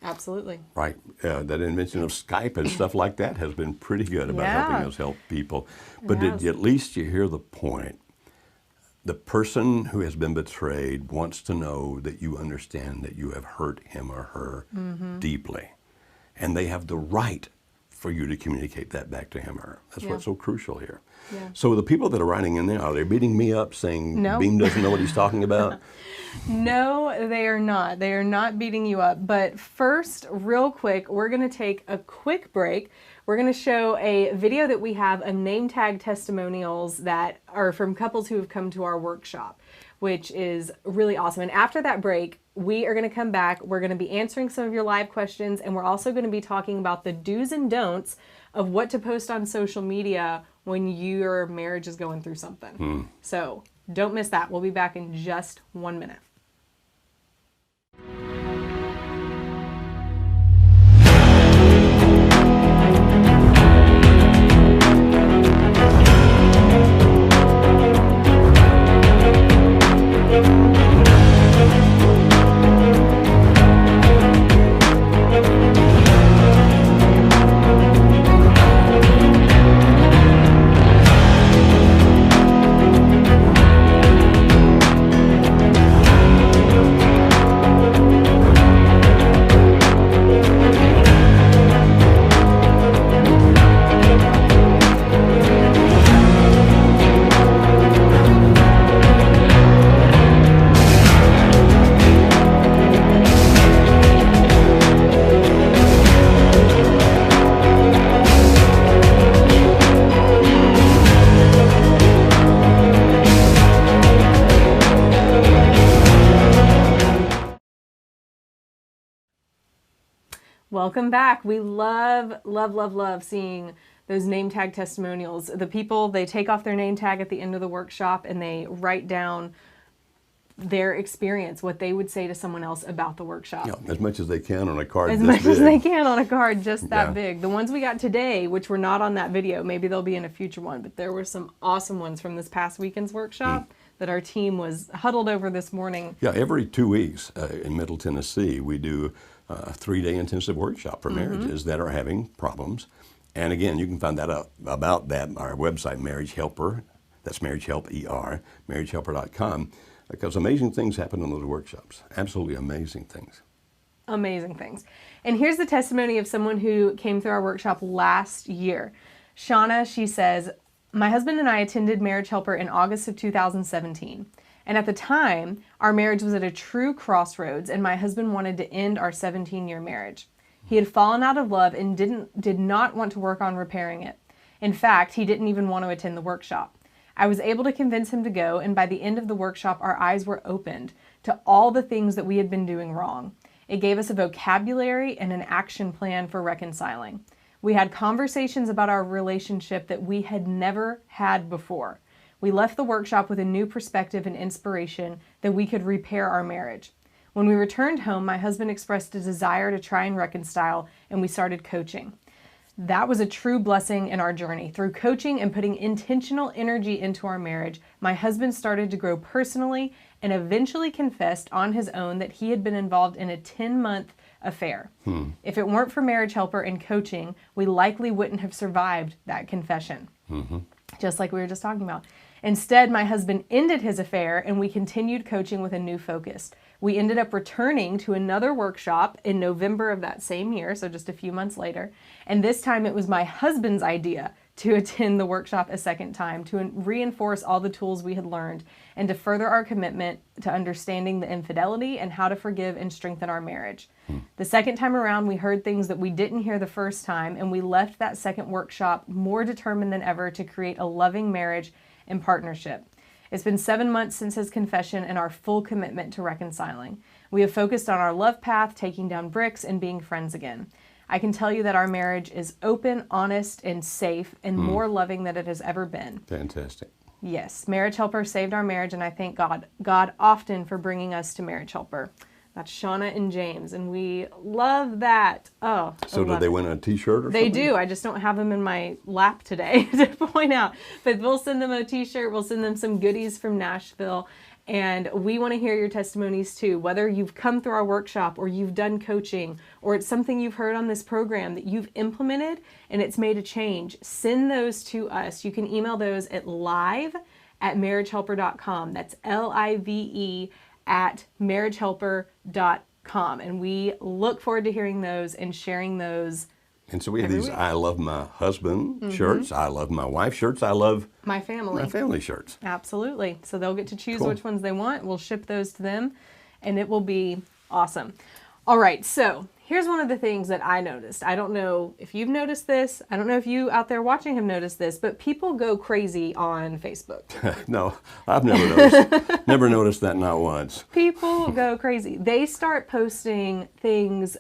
Absolutely. Right. That invention of Skype and stuff like that has been pretty good about helping us help people. But at least you hear the point. The person who has been betrayed wants to know that you understand that you have hurt him or her deeply. And they have the right for you to communicate that back to him or her. That's what's so crucial here. Yeah. So the people that are writing in there, are they beating me up saying Beam doesn't know what he's talking about? No, they are not. They are not beating you up. But first, real quick, we're going to take a quick break. We're going to show a video that we have of name tag testimonials that are from couples who have come to our workshop, which is really awesome. And after that break, we are going to come back. We're going to be answering some of your live questions, and we're also going to be talking about the do's and don'ts of what to post on social media when your marriage is going through something. So don't miss that. We'll be back in just 1 minute. Welcome back. We love seeing those name tag testimonials. The people, they take off their name tag at the end of the workshop and they write down their experience, what they would say to someone else about the workshop. Yeah, as much as they can on a card As this much big. as they can on a card just that Yeah. big. The ones we got today, which were not on that video, maybe they'll be in a future one, but there were some awesome ones from this past weekend's workshop that our team was huddled over this morning. Yeah, every 2 weeks in Middle Tennessee, we do a 3-day intensive workshop for marriages that are having problems. And again, you can find that out about that on our website, Marriage Helper. That's Marriage Help, ER, marriagehelper.com. Because amazing things happen in those workshops. Absolutely amazing things. Amazing things. And here's the testimony of someone who came through our workshop last year. Shauna, she says, my husband and I attended Marriage Helper in August of 2017. And at the time, our marriage was at a true crossroads and my husband wanted to end our 17-year marriage. He had fallen out of love and did not want to work on repairing it. In fact, he didn't even want to attend the workshop. I was able to convince him to go, and by the end of the workshop, our eyes were opened to all the things that we had been doing wrong. It gave us a vocabulary and an action plan for reconciling. We had conversations about our relationship that we had never had before. We left the workshop with a new perspective and inspiration that we could repair our marriage. When we returned home, my husband expressed a desire to try and reconcile, and we started coaching. That was a true blessing in our journey. Through coaching and putting intentional energy into our marriage, my husband started to grow personally and eventually confessed on his own that he had been involved in a 10-month affair. If it weren't for Marriage Helper and coaching, we likely wouldn't have survived that confession. Just like we were just talking about. Instead, my husband ended his affair and we continued coaching with a new focus. We ended up returning to another workshop in November of that same year, so just a few months later. And this time it was my husband's idea to attend the workshop a second time, to reinforce all the tools we had learned, and to further our commitment to understanding the infidelity and how to forgive and strengthen our marriage. The second time around, we heard things that we didn't hear the first time, and we left that second workshop more determined than ever to create a loving marriage and partnership. It's been 7 months since his confession and our full commitment to reconciling. We have focused on our love path, taking down bricks, and being friends again. I can tell you that our marriage is open, honest, and safe, and more loving than it has ever been. Fantastic. Yes, Marriage Helper saved our marriage, and I thank God often for bringing us to Marriage Helper. That's Shauna and James, and we love that. Oh, So did they win a T-shirt or They something? do. I just don't have them in my lap today to point out. But we'll send them a T-shirt. We'll send them some goodies from Nashville. And we want to hear your testimonies too, whether you've come through our workshop or you've done coaching or it's something you've heard on this program that you've implemented and it's made a change. Send those to us. You can email those at live@marriagehelper.com. That's LIVE at marriagehelper.com. And we look forward to hearing those and sharing those. And so we have every these week. I love my husband shirts, I love my wife shirts, I love My family. my family shirts. Absolutely. So they'll get to choose Cool. which ones they want. We'll ship those to them and it will be awesome. All right. So here's one of the things that I noticed. I don't know if you've noticed this. I don't know if you out there watching have noticed this, but people go crazy on Facebook. No, I've never noticed. Never noticed that, not once. People go crazy. They start posting things,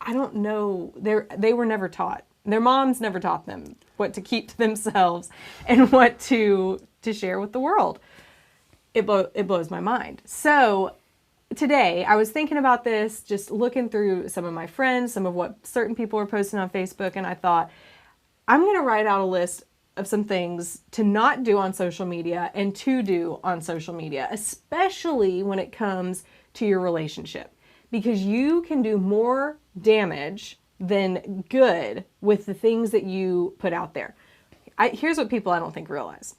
I don't know, they were never taught. Their moms never taught them what to keep to themselves and what to share with the world. It blows my mind. So today I was thinking about this, just looking through some of my friends, some of what certain people were posting on Facebook, and I thought, I'm going to write out a list of some things to not do on social media and to do on social media, especially when it comes to your relationship. Because you can do more damage than good with the things that you put out there. Here's what people I don't think realize.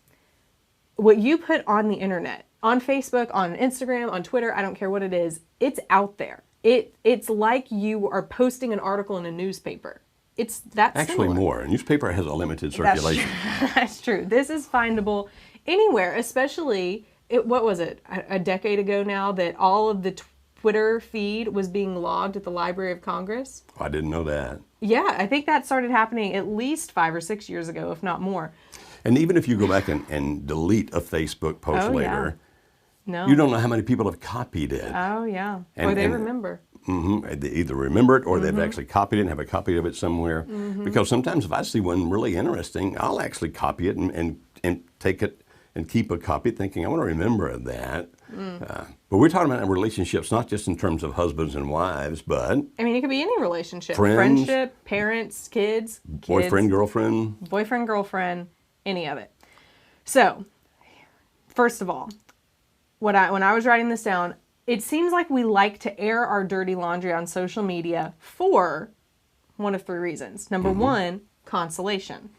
What you put on the internet, on Facebook, on Instagram, on Twitter, I don't care what it is, it's out there. It's like you are posting an article in a newspaper. That's Actually similar. more. A newspaper has a limited circulation. That's true. This is findable anywhere, especially, what was it, a decade ago now, that all of the Twitter feed was being logged at the Library of Congress. I didn't know that. Yeah, I think that started happening at least 5 or 6 years ago, if not more. And even if you go back and delete a Facebook post Oh, later, No. You don't know how many people have copied it. Oh, yeah. Or they remember. They either remember it or they've actually copied it and have a copy of it somewhere. Because sometimes if I see one really interesting, I'll actually copy it and take it and keep a copy thinking, I want to remember that. But we're talking about relationships, not just in terms of husbands and wives, but I mean, it could be any relationship. Friends. Friendship, parents, kids. boyfriend, girlfriend. Boyfriend, girlfriend, any of it. So, first of all, when I was writing this down, it seems like we like to air our dirty laundry on social media for one of three reasons. Number one, consolation.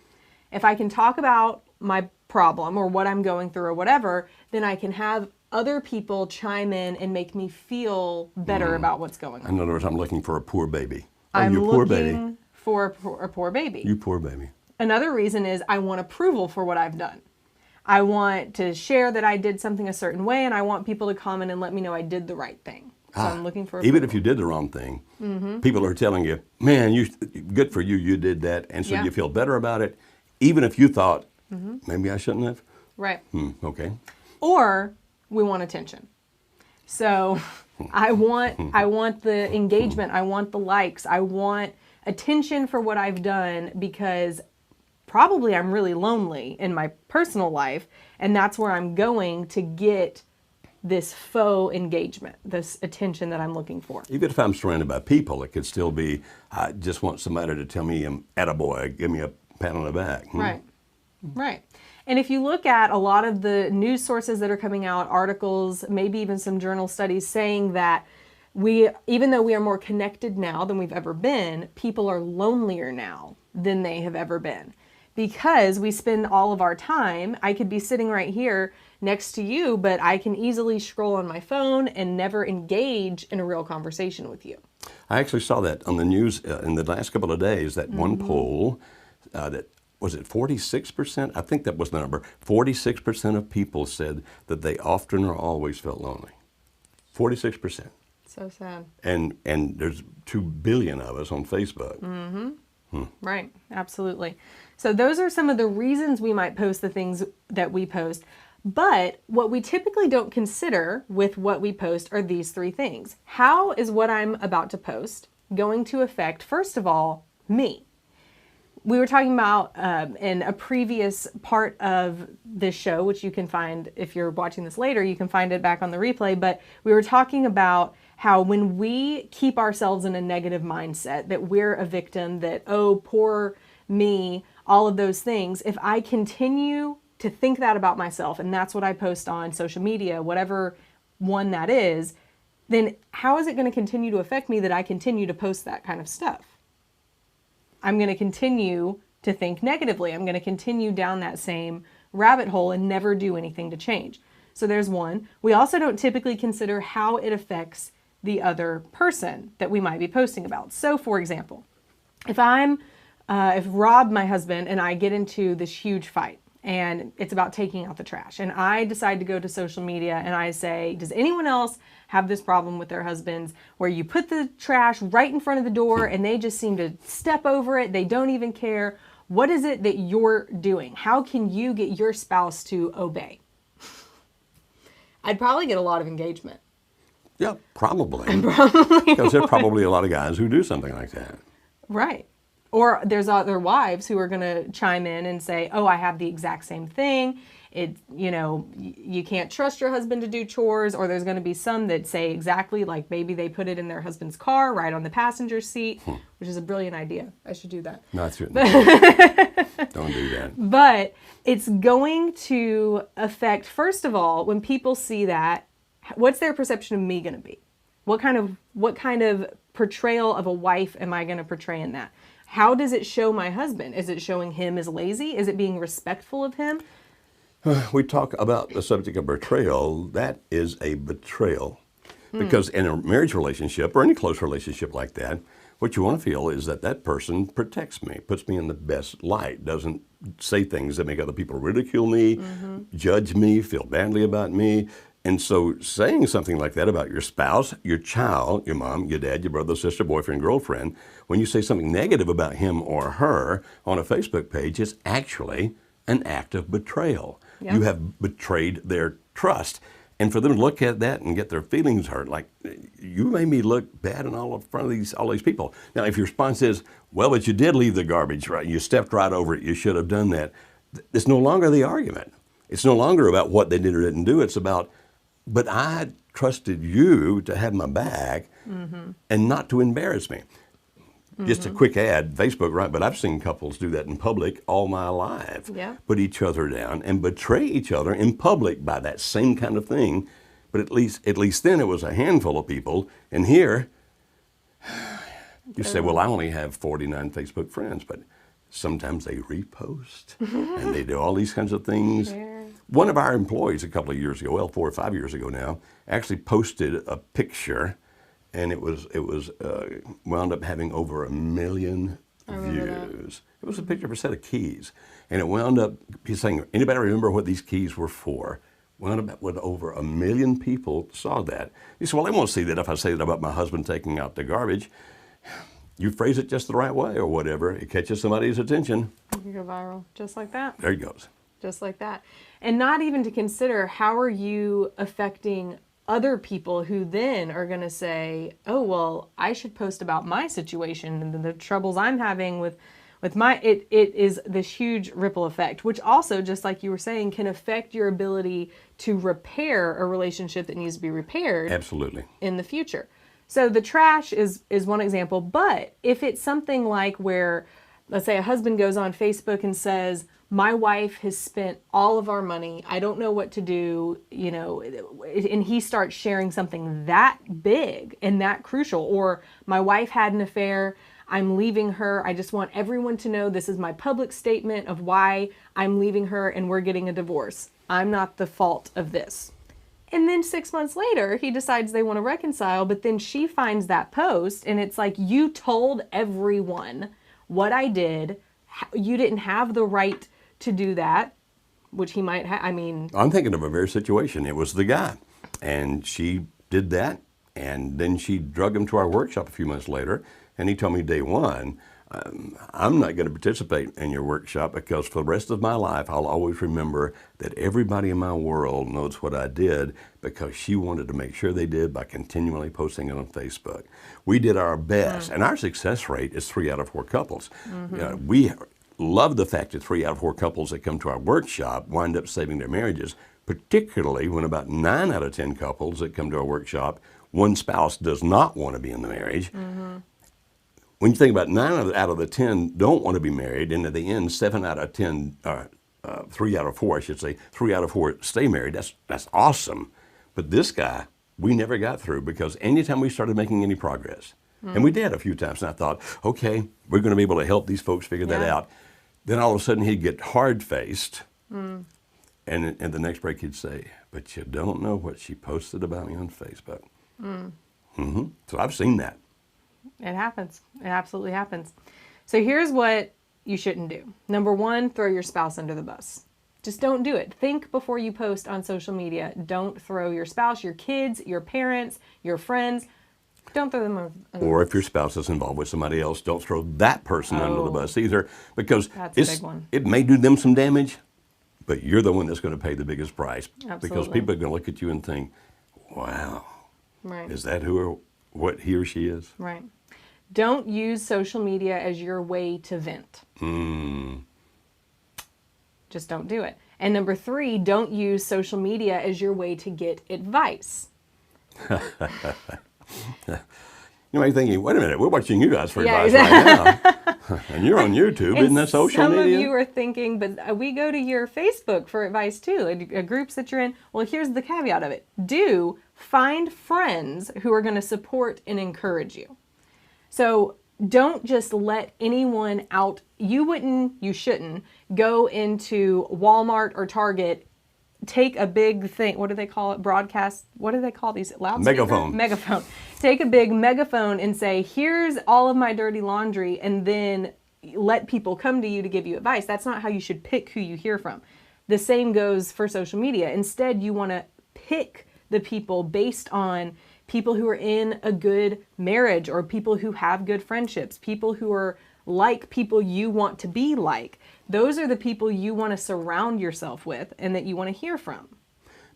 If I can talk about my problem or what I'm going through or whatever, then I can have other people chime in and make me feel better about what's going on. In other words, I'm looking for a poor baby. I'm you poor looking baby. for a poor baby. You poor baby. Another reason is I want approval for what I've done. I want to share that I did something a certain way, and I want people to comment and let me know I did the right thing. So I'm looking for approval. Even if you did the wrong thing, people are telling you, man, good for you, you did that, and so Yeah. you feel better about it, even if you thought, maybe I shouldn't have. Right. Okay. Or we want attention. So I want the engagement. I want the likes. I want attention for what I've done because probably I'm really lonely in my personal life, and that's where I'm going to get this faux engagement, this attention that I'm looking for. Even if I'm surrounded by people, it could still be, I just want somebody to tell me I'm attaboy, give me a pat on the back. Right. Right. And if you look at a lot of the news sources that are coming out, articles, maybe even some journal studies saying that even though we are more connected now than we've ever been, people are lonelier now than they have ever been. Because we spend all of our time, I could be sitting right here next to you, but I can easily scroll on my phone and never engage in a real conversation with you. I actually saw that on the news in the last couple of days, that one poll that, was it 46%? I think that was the number. 46% of people said that they often or always felt lonely. 46%. So sad. And there's 2 billion of us on Facebook. Right, absolutely. So those are some of the reasons we might post the things that we post. But what we typically don't consider with what we post are these three things. How is what I'm about to post going to affect, first of all, me? We were talking about in a previous part of this show, which you can find if you're watching this later, you can find it back on the replay. But we were talking about how when we keep ourselves in a negative mindset, that we're a victim, that, oh, poor me, all of those things, if I continue to think that about myself, and that's what I post on social media, whatever one that is, then how is it going to continue to affect me that I continue to post that kind of stuff? I'm going to continue to think negatively. I'm going to continue down that same rabbit hole and never do anything to change. So there's one. We also don't typically consider how it affects the other person that we might be posting about. So for example, if Rob, my husband, and I get into this huge fight and it's about taking out the trash, and I decide to go to social media and I say, does anyone else have this problem with their husbands where you put the trash right in front of the door and they just seem to step over it, they don't even care? What is it that you're doing? How can you get your spouse to obey? I'd probably get a lot of engagement. Yeah, probably. Because there are probably a lot of guys who do something like that. Right. Or there's other wives who are going to chime in and say, oh, I have the exact same thing. You can't trust your husband to do chores. Or there's going to be some that say exactly like maybe they put it in their husband's car right on the passenger seat, which is a brilliant idea. I should do that. No, don't do that. But it's going to affect, first of all, when people see that, what's their perception of me going to be? What kind of portrayal of a wife am I going to portray in that? How does it show my husband? Is it showing him as lazy? Is it being respectful of him? We talk about the subject of betrayal. That is a betrayal. Because in a marriage relationship or any close relationship like that, what you want to feel is that that person protects me, puts me in the best light, doesn't say things that make other people ridicule me, judge me, feel badly about me. And so saying something like that about your spouse, your child, your mom, your dad, your brother, sister, boyfriend, girlfriend, when you say something negative about him or her on a Facebook page, is actually an act of betrayal. Yep. You have betrayed their trust. And for them to look at that and get their feelings hurt, like, you made me look bad in front of all these people. Now, if your response is, well, but you did leave the garbage, right? You stepped right over it. You should have done that. It's no longer the argument. It's no longer about what they did or didn't do. It's about, but I trusted you to have my back and not to embarrass me. Just a quick ad, Facebook, right? But I've seen couples do that in public all my life. Yeah. Put each other down and betray each other in public by that same kind of thing. But at least then it was a handful of people. And here, you say, well, I only have 49 Facebook friends, but sometimes they repost and they do all these kinds of things. Sure. One of our employees a couple of years ago, well, 4 or 5 years ago now, actually posted a picture, and it was wound up having over 1 million views. It was a picture of a set of keys, and it wound up, he's saying, anybody remember what these keys were for? Wound up with over 1 million people saw that. He said, well, they won't see that if I say that about my husband taking out the garbage. You phrase it just the right way or whatever, it catches somebody's attention. You can go viral, just like that. There he goes. Just like that. And not even to consider, how are you affecting other people who then are going to say, oh, well, I should post about my situation and the troubles I'm having with my, it is this huge ripple effect, which also, just like you were saying, can affect your ability to repair a relationship that needs to be repaired. Absolutely. In the future. So the trash is one example, but if it's something like where, let's say a husband goes on Facebook and says, my wife has spent all of our money, I don't know what to do, and he starts sharing something that big and that crucial, or my wife had an affair, I'm leaving her, I just want everyone to know this is my public statement of why I'm leaving her and we're getting a divorce. I'm not the fault of this. And then 6 months later, he decides they want to reconcile, but then she finds that post, and it's like, you told everyone what I did. You didn't have the right to do that, which he might have. I'm thinking of a very situation. It was the guy, and she did that, and then she drug him to our workshop a few months later, and he told me day one, I'm not going to participate in your workshop because for the rest of my life, I'll always remember that everybody in my world knows what I did because she wanted to make sure they did by continually posting it on Facebook. We did our best, and our success rate is 3 out of 4 couples. We love the fact that 3 out of 4 couples that come to our workshop wind up saving their marriages, particularly when about 9 out of 10 couples that come to our workshop, one spouse does not want to be in the marriage. When you think about 9 out of the 10 don't want to be married, and at the end, 7 out of 10, 3 out of 4, I should say, 3 out of 4 stay married. That's awesome. But this guy, we never got through because anytime we started making any progress, and we did a few times, and I thought, okay, we're going to be able to help these folks figure that out. Then all of a sudden he'd get hard-faced, and the next break he'd say, but you don't know what she posted about me on Facebook. So I've seen that. It happens. It absolutely happens. So here's what you shouldn't do. Number 1, throw your spouse under the bus. Just don't do it. Think before you post on social media. Don't throw your spouse, your kids, your parents, your friends. Don't throw them under the bus. Or if your spouse is involved with somebody else, don't throw that person under the bus either, because that's a big one. It may do them some damage, but you're the one that's going to pay the biggest price. Absolutely. Because people are going to look at you and think, wow, right. Is that what he or she is? Right. Don't use social media as your way to vent. Just don't do it. And number 3, don't use social media as your way to get advice. You might be thinking, wait a minute, we're watching you guys for advice right now. And you're on YouTube, isn't that social media? Some of you are thinking, but we go to your Facebook for advice too, groups that you're in. Well, here's the caveat of it. Do find friends who are going to support and encourage you. So don't just let anyone out. You shouldn't go into Walmart or Target, take a big thing. What do they call it? Broadcast. What do they call these? Loudspeaker? Megaphone. Take a big megaphone and say, here's all of my dirty laundry, and then let people come to you to give you advice. That's not how you should pick who you hear from. The same goes for social media. Instead, you want to pick the people based on people who are in a good marriage or people who have good friendships, people who are like people you want to be like. Those are the people you want to surround yourself with and that you want to hear from.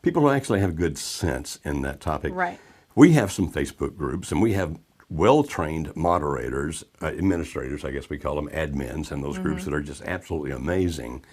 people who actually have good sense in that topic. Right. We have some Facebook groups, and we have well-trained moderators, administrators, I guess we call them, admins in those groups that are just absolutely amazing.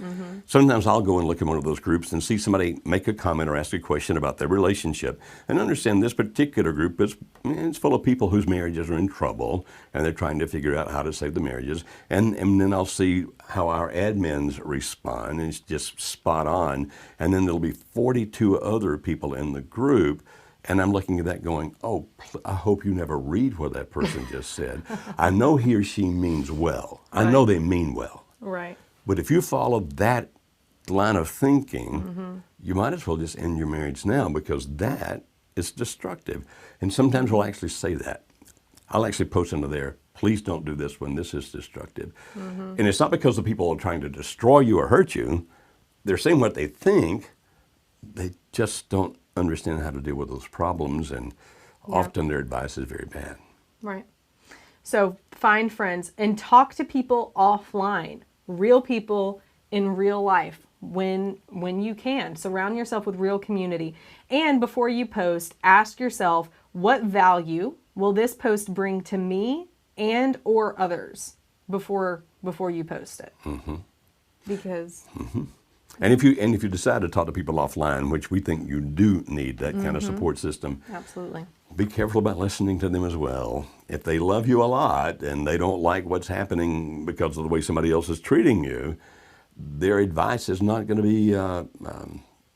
Sometimes I'll go and look at one of those groups and see somebody make a comment or ask a question about their relationship and understand this particular group is it's full of people whose marriages are in trouble and they're trying to figure out how to save the marriages. And then I'll see how our admins respond, and it's just spot on. And then there'll be 42 other people in the group. And I'm looking at that going, oh, I hope you never read what that person just said. I know he or she means well. I know they mean well. Right. But if you follow that line of thinking, you might as well just end your marriage now, because that is destructive. And sometimes we'll actually say that. I'll actually post into there, please don't do this when this is destructive. And it's not because the people are trying to destroy you or hurt you. They're saying what they think. They just don't understand how to deal with those problems, and often their advice is very bad. Right. So find friends and talk to people offline, real people in real life when you can. Surround yourself with real community. And before you post, ask yourself, what value will this post bring to me and or others before you post it? Because And if you decide to talk to people offline, which we think you do need that kind of support system, absolutely, be careful about listening to them as well. If they love you a lot and they don't like what's happening because of the way somebody else is treating you, their advice is not going to be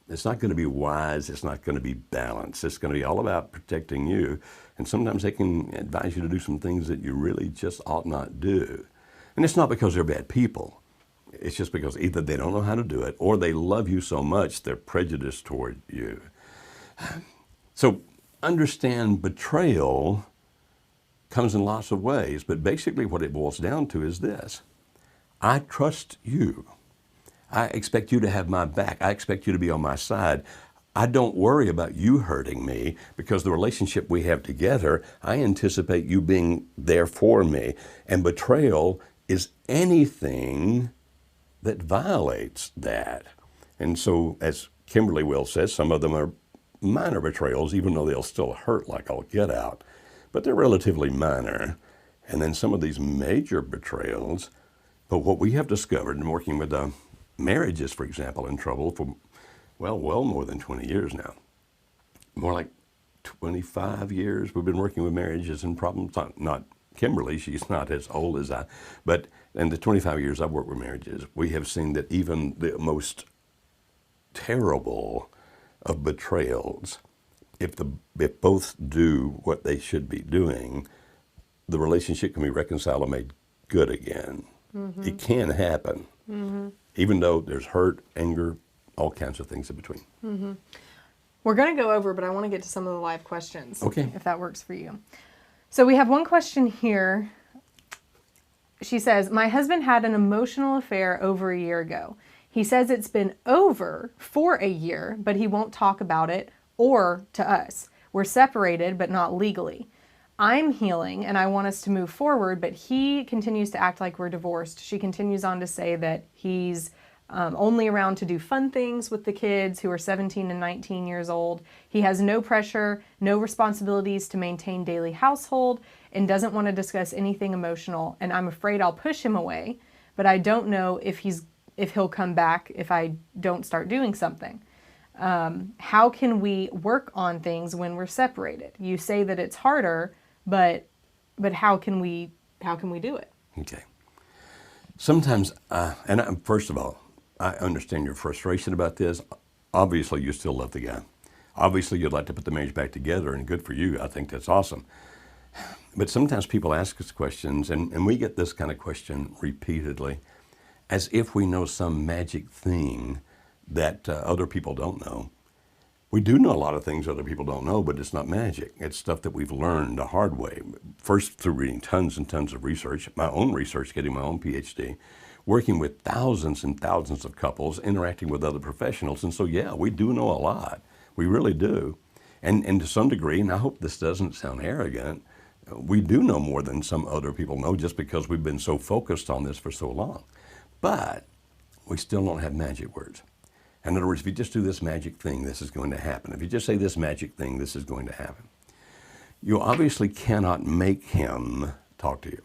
it's not going to be wise. It's not going to be balanced. It's going to be all about protecting you. And sometimes they can advise you to do some things that you really just ought not do. And it's not because they're bad people. It's just because either they don't know how to do it or they love you so much they're prejudiced toward you. So understand betrayal comes in lots of ways, but basically what it boils down to is this. I trust you. I expect you to have my back. I expect you to be on my side. I don't worry about you hurting me because the relationship we have together, I anticipate you being there for me. And betrayal is anything that violates that. And so, as Kimberly Will says, some of them are minor betrayals, even though they'll still hurt like all get out, but they're relatively minor. And then some of these major betrayals, but what we have discovered in working with marriages, for example, in trouble for, well more than 20 years now, more like 25 years we've been working with marriages and problems, not Kimberly, she's not as old as I, but in the 25 years I've worked with marriages, we have seen that even the most terrible of betrayals, if both do what they should be doing, the relationship can be reconciled and made good again. It can happen, even though there's hurt, anger, all kinds of things in between. we're going to go over, but I want to get to some of the live questions. Okay. If that works for you. So we have one question here. She says, my husband had an emotional affair over a year ago. He says it's been over for a year, but he won't talk about it or to us. We're separated, but not legally. I'm healing and I want us to move forward, but he continues to act like we're divorced. She continues on to say that he's only around to do fun things with the kids who are 17 and 19 years old. He has no pressure, no responsibilities to maintain daily household, and doesn't want to discuss anything emotional. And I'm afraid I'll push him away, but I don't know if he'll come back if I don't start doing something. How can we work on things when we're separated? You say that it's harder, but how can we do it? Okay. Sometimes, first of all, I understand your frustration about this. Obviously, you still love the guy. Obviously, you'd like to put the marriage back together, and good for you. I think that's awesome. But sometimes people ask us questions, and we get this kind of question repeatedly, as if we know some magic thing that other people don't know. We do know a lot of things other people don't know, but it's not magic. It's stuff that we've learned the hard way. First, through reading tons and tons of research, my own research, getting my own PhD, working with thousands and thousands of couples, interacting with other professionals. And so, yeah, we do know a lot. We really do. And to some degree, and I hope this doesn't sound arrogant, we do know more than some other people know just because we've been so focused on this for so long. But we still don't have magic words. In other words, if you just do this magic thing, this is going to happen. If you just say this magic thing, this is going to happen. You obviously cannot make him talk to you.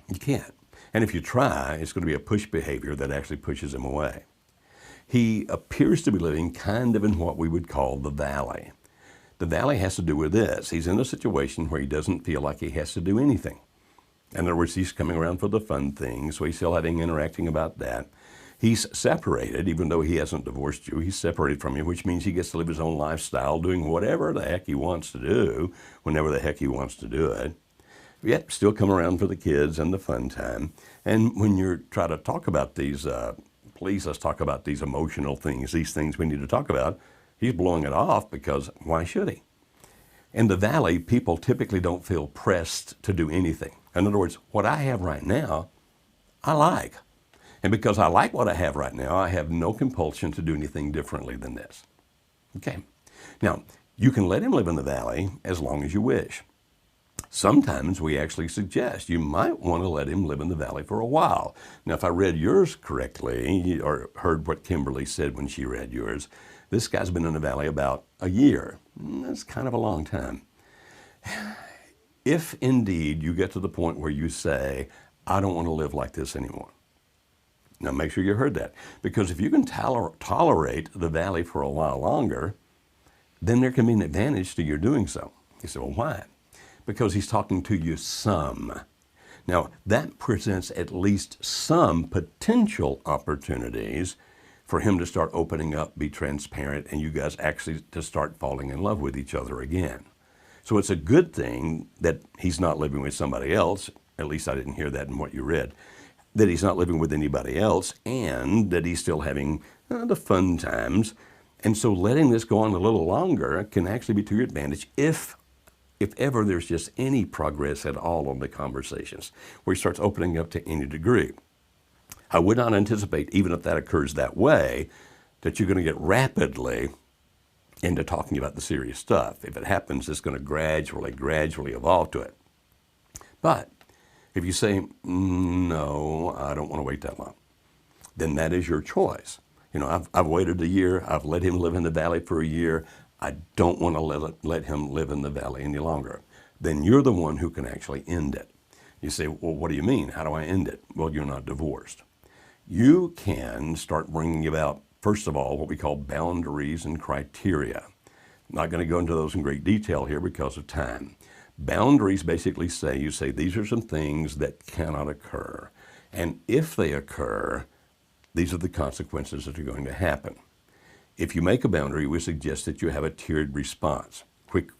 You can't. And if you try, it's going to be a push behavior that actually pushes him away. He appears to be living kind of in what we would call the valley. The valley has to do with this. He's in a situation where he doesn't feel like he has to do anything. In other words, he's coming around for the fun things, so he's still interacting about that. He's separated, even though he hasn't divorced you. He's separated from you, which means he gets to live his own lifestyle, doing whatever the heck he wants to do, whenever the heck he wants to do it. Yet still come around for the kids and the fun time. And when you try to talk about these, please, let's talk about these emotional things, these things we need to talk about, he's blowing it off because why should he? In the valley, people typically don't feel pressed to do anything. In other words, what I have right now, I like. And because I like what I have right now, I have no compulsion to do anything differently than this. Okay. Now, you can let him live in the valley as long as you wish. Sometimes we actually suggest you might want to let him live in the valley for a while. Now, if I read yours correctly, or heard what Kimberly said when she read yours, this guy's been in the valley about a year. That's kind of a long time. If indeed you get to the point where you say, I don't want to live like this anymore. Now make sure you heard that. Because if you can tolerate the valley for a while longer, then there can be an advantage to your doing so. You say, well, why? Because he's talking to you some. Now that presents at least some potential opportunities for him to start opening up, be transparent, and you guys actually to start falling in love with each other again. So it's a good thing that he's not living with somebody else. At least I didn't hear that in what you read. That he's not living with anybody else, and that he's still having the fun times. And so letting this go on a little longer can actually be to your advantage if ever there's just any progress at all on the conversations, where he starts opening up to any degree. I would not anticipate, even if that occurs that way, that you're going to get rapidly into talking about the serious stuff. If it happens, it's going to gradually evolve to it. But if you say, no, I don't want to wait that long, then that is your choice. You know, I've waited a year. I've let him live in the valley for a year. I don't want to let him live in the valley any longer. Then you're the one who can actually end it. You say, well, what do you mean? How do I end it? Well, you're not divorced. You can start bringing about, first of all, what we call boundaries and criteria. I'm not going to go into those in great detail here because of time. Boundaries basically say, you say, these are some things that cannot occur. And if they occur, these are the consequences that are going to happen. If you make a boundary, we suggest that you have a tiered response. Quick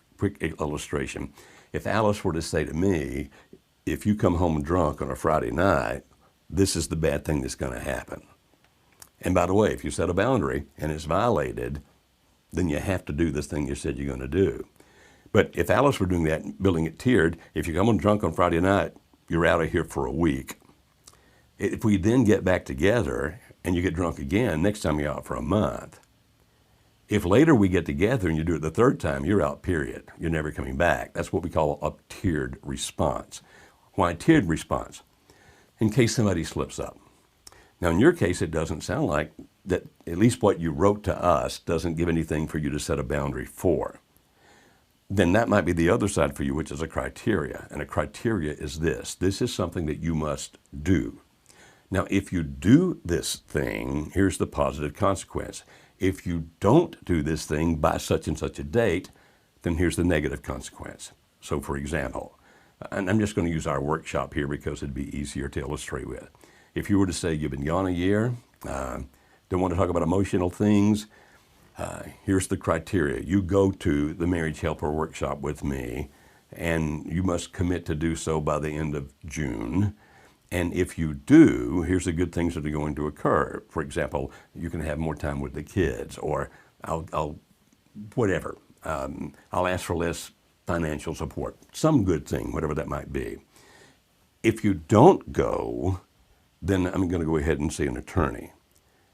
illustration. If Alice were to say to me, if you come home drunk on a Friday night, this is the bad thing that's going to happen. And by the way, if you set a boundary and it's violated, then you have to do this thing you said you're going to do. But if Alice were doing that, building it tiered, if you come home drunk on Friday night, you're out of here for a week. If we then get back together and you get drunk again, next time you're out for a month. If later we get together and you do it the third time, you're out, period. You're never coming back. That's what we call a tiered response. Why tiered response? In case somebody slips up. Now, in your case, it doesn't sound like that, at least what you wrote to us doesn't give anything for you to set a boundary for. Then that might be the other side for you, which is a criteria. And a criteria is this. This is something that you must do. Now, if you do this thing, here's the positive consequence. If you don't do this thing by such and such a date, then here's the negative consequence. So, for example, and I'm just going to use our workshop here because it'd be easier to illustrate with. If you were to say you've been gone a year, don't want to talk about emotional things, here's the criteria. You go to the Marriage Helper Workshop with me, and you must commit to do so by the end of June. And if you do, here's the good things that are going to occur. For example, you can have more time with the kids, or I'll ask for less financial support, some good thing, whatever that might be. If you don't go, then I'm going to go ahead and see an attorney.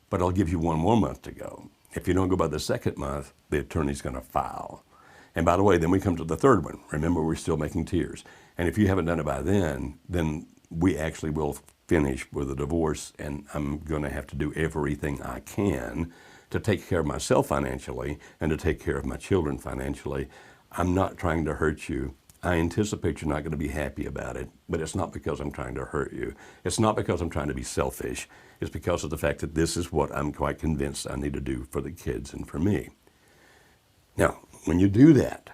But I'll give you one more month to go. If you don't go by the second month, the attorney's going to file. And by the way, then we come to the third one. Remember, we're still making tiers. And if you haven't done it by then we actually will finish with a divorce, and I'm going to have to do everything I can to take care of myself financially and to take care of my children financially. I'm not trying to hurt you. I anticipate you're not going to be happy about it, but it's not because I'm trying to hurt you. It's not because I'm trying to be selfish. It's because of the fact that this is what I'm quite convinced I need to do for the kids and for me. Now, when you do that,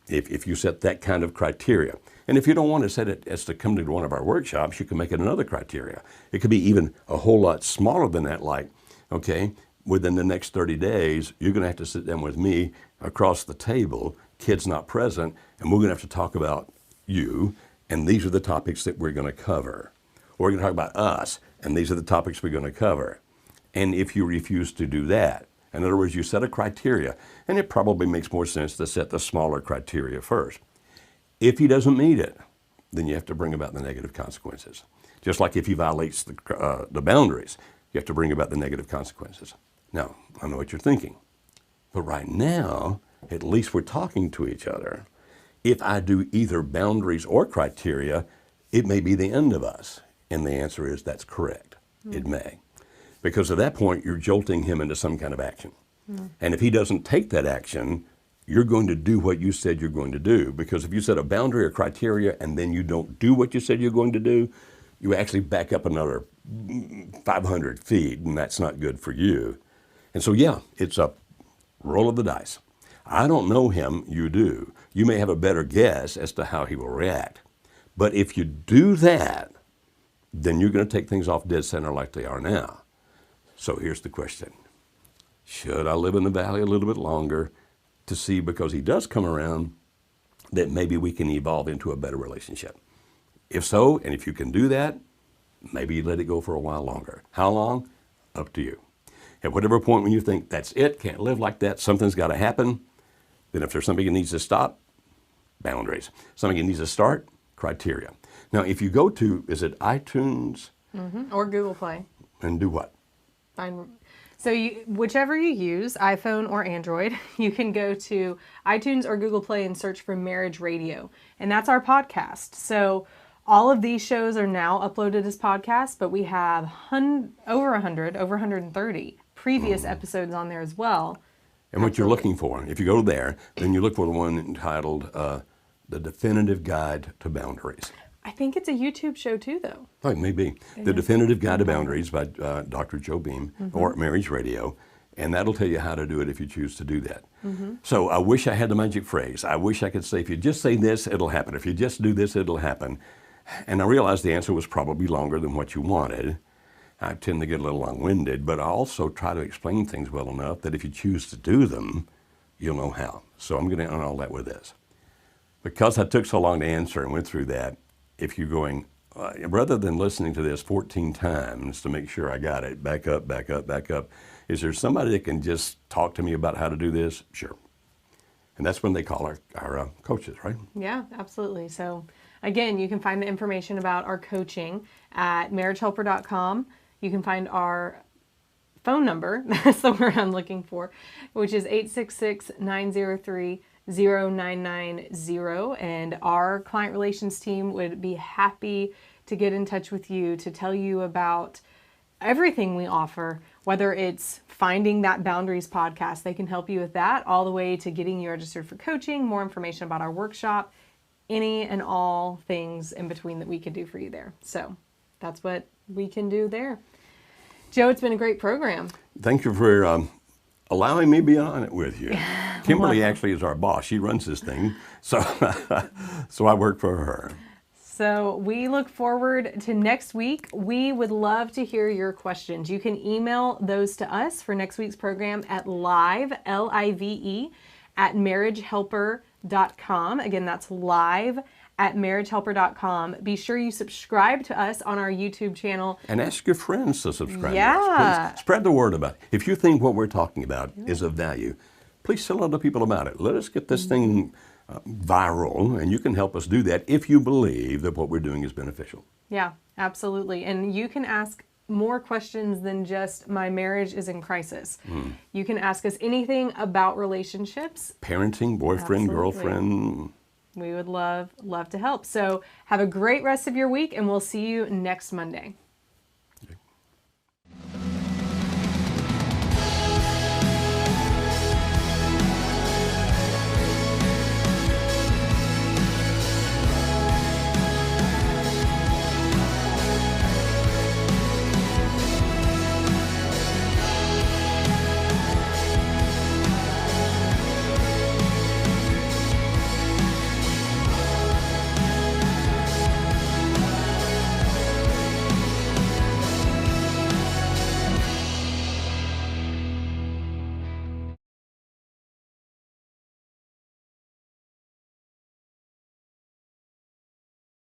if you set that kind of criteria, and if you don't want to set it as to come to one of our workshops, you can make it another criteria. It could be even a whole lot smaller than that, like, okay, within the next 30 days, you're going to have to sit down with me across the table, kids not present, and we're going to have to talk about you, and these are the topics that we're going to cover. Or we're going to talk about us, and these are the topics we're going to cover. And if you refuse to do that, in other words, you set a criteria, and it probably makes more sense to set the smaller criteria first. If he doesn't meet it, then you have to bring about the negative consequences. Just like if he violates the boundaries, you have to bring about the negative consequences. Now, I know what you're thinking, but right now, at least we're talking to each other. If I do either boundaries or criteria, it may be the end of us. And the answer is that's correct. It may. Because at that point, you're jolting him into some kind of action. And if he doesn't take that action, you're going to do what you said you're going to do. Because if you set a boundary or criteria and then you don't do what you said you're going to do, you actually back up another 500 feet, and that's not good for you. And so, yeah, it's a roll of the dice. I don't know him, you do. You may have a better guess as to how he will react. But if you do that, then you're going to take things off dead center like they are now. So here's the question. Should I live in the valley a little bit longer to see, because he does come around, that maybe we can evolve into a better relationship? If so, and if you can do that, maybe you let it go for a while longer. How long? Up to you. At whatever point when you think, that's it, can't live like that, something's got to happen, then if there's something that needs to stop, boundaries. Something that needs to start, criteria. Now, if you go to, is it iTunes? Or Google Play. And do what? So whichever you use, iPhone or Android, you can go to iTunes or Google Play and search for Marriage Radio. And that's our podcast. So all of these shows are now uploaded as podcasts, but we have over 130 previous episodes on there as well. And what you're looking for, if you go there, then you look for the one entitled The Definitive Guide to Boundaries. I think it's a YouTube show too, though. Oh, it may be. The Definitive Guide to Boundaries by Dr. Joe Beam, or Marriage Radio. And that'll tell you how to do it if you choose to do that. So I wish I had the magic phrase. I wish I could say, if you just say this, it'll happen. If you just do this, it'll happen. And I realized the answer was probably longer than what you wanted. I tend to get a little long-winded, but I also try to explain things well enough that if you choose to do them, you'll know how. So I'm going to end all that with this. Because I took so long to answer and went through that, if you're going, rather than listening to this 14 times to make sure I got it, back up, back up, back up, is there somebody that can just talk to me about how to do this? Sure. And that's when they call our coaches, right? Yeah, absolutely. So again, you can find the information about our coaching at marriagehelper.com. You can find our phone number, that's the word I'm looking for, which is 866-903-0990. And our client relations team would be happy to get in touch with you to tell you about everything we offer, whether it's finding that boundaries podcast, they can help you with that, all the way to getting you registered for coaching, more information about our workshop, any and all things in between that we can do for you there. So that's what we can do there. Joe, it's been a great program. Thank you for allowing me to be on it with you. Kimberly actually is our boss. She runs this thing. So, so I work for her. So we look forward to next week. We would love to hear your questions. You can email those to us for next week's program at live, L-I-V-E, at marriagehelper.com. Again, that's live at marriagehelper.com. Be sure you subscribe to us on our YouTube channel. And ask your friends to subscribe to Yeah. us. Please spread the word about it. If you think what we're talking about is of value, please tell other people about it. Let us get this thing viral, and you can help us do that if you believe that what we're doing is beneficial. Yeah, absolutely. And you can ask more questions than just my marriage is in crisis. You can ask us anything about relationships. Parenting, boyfriend, Absolutely. girlfriend. We would love to help. So have a great rest of your week, and we'll see you next Monday.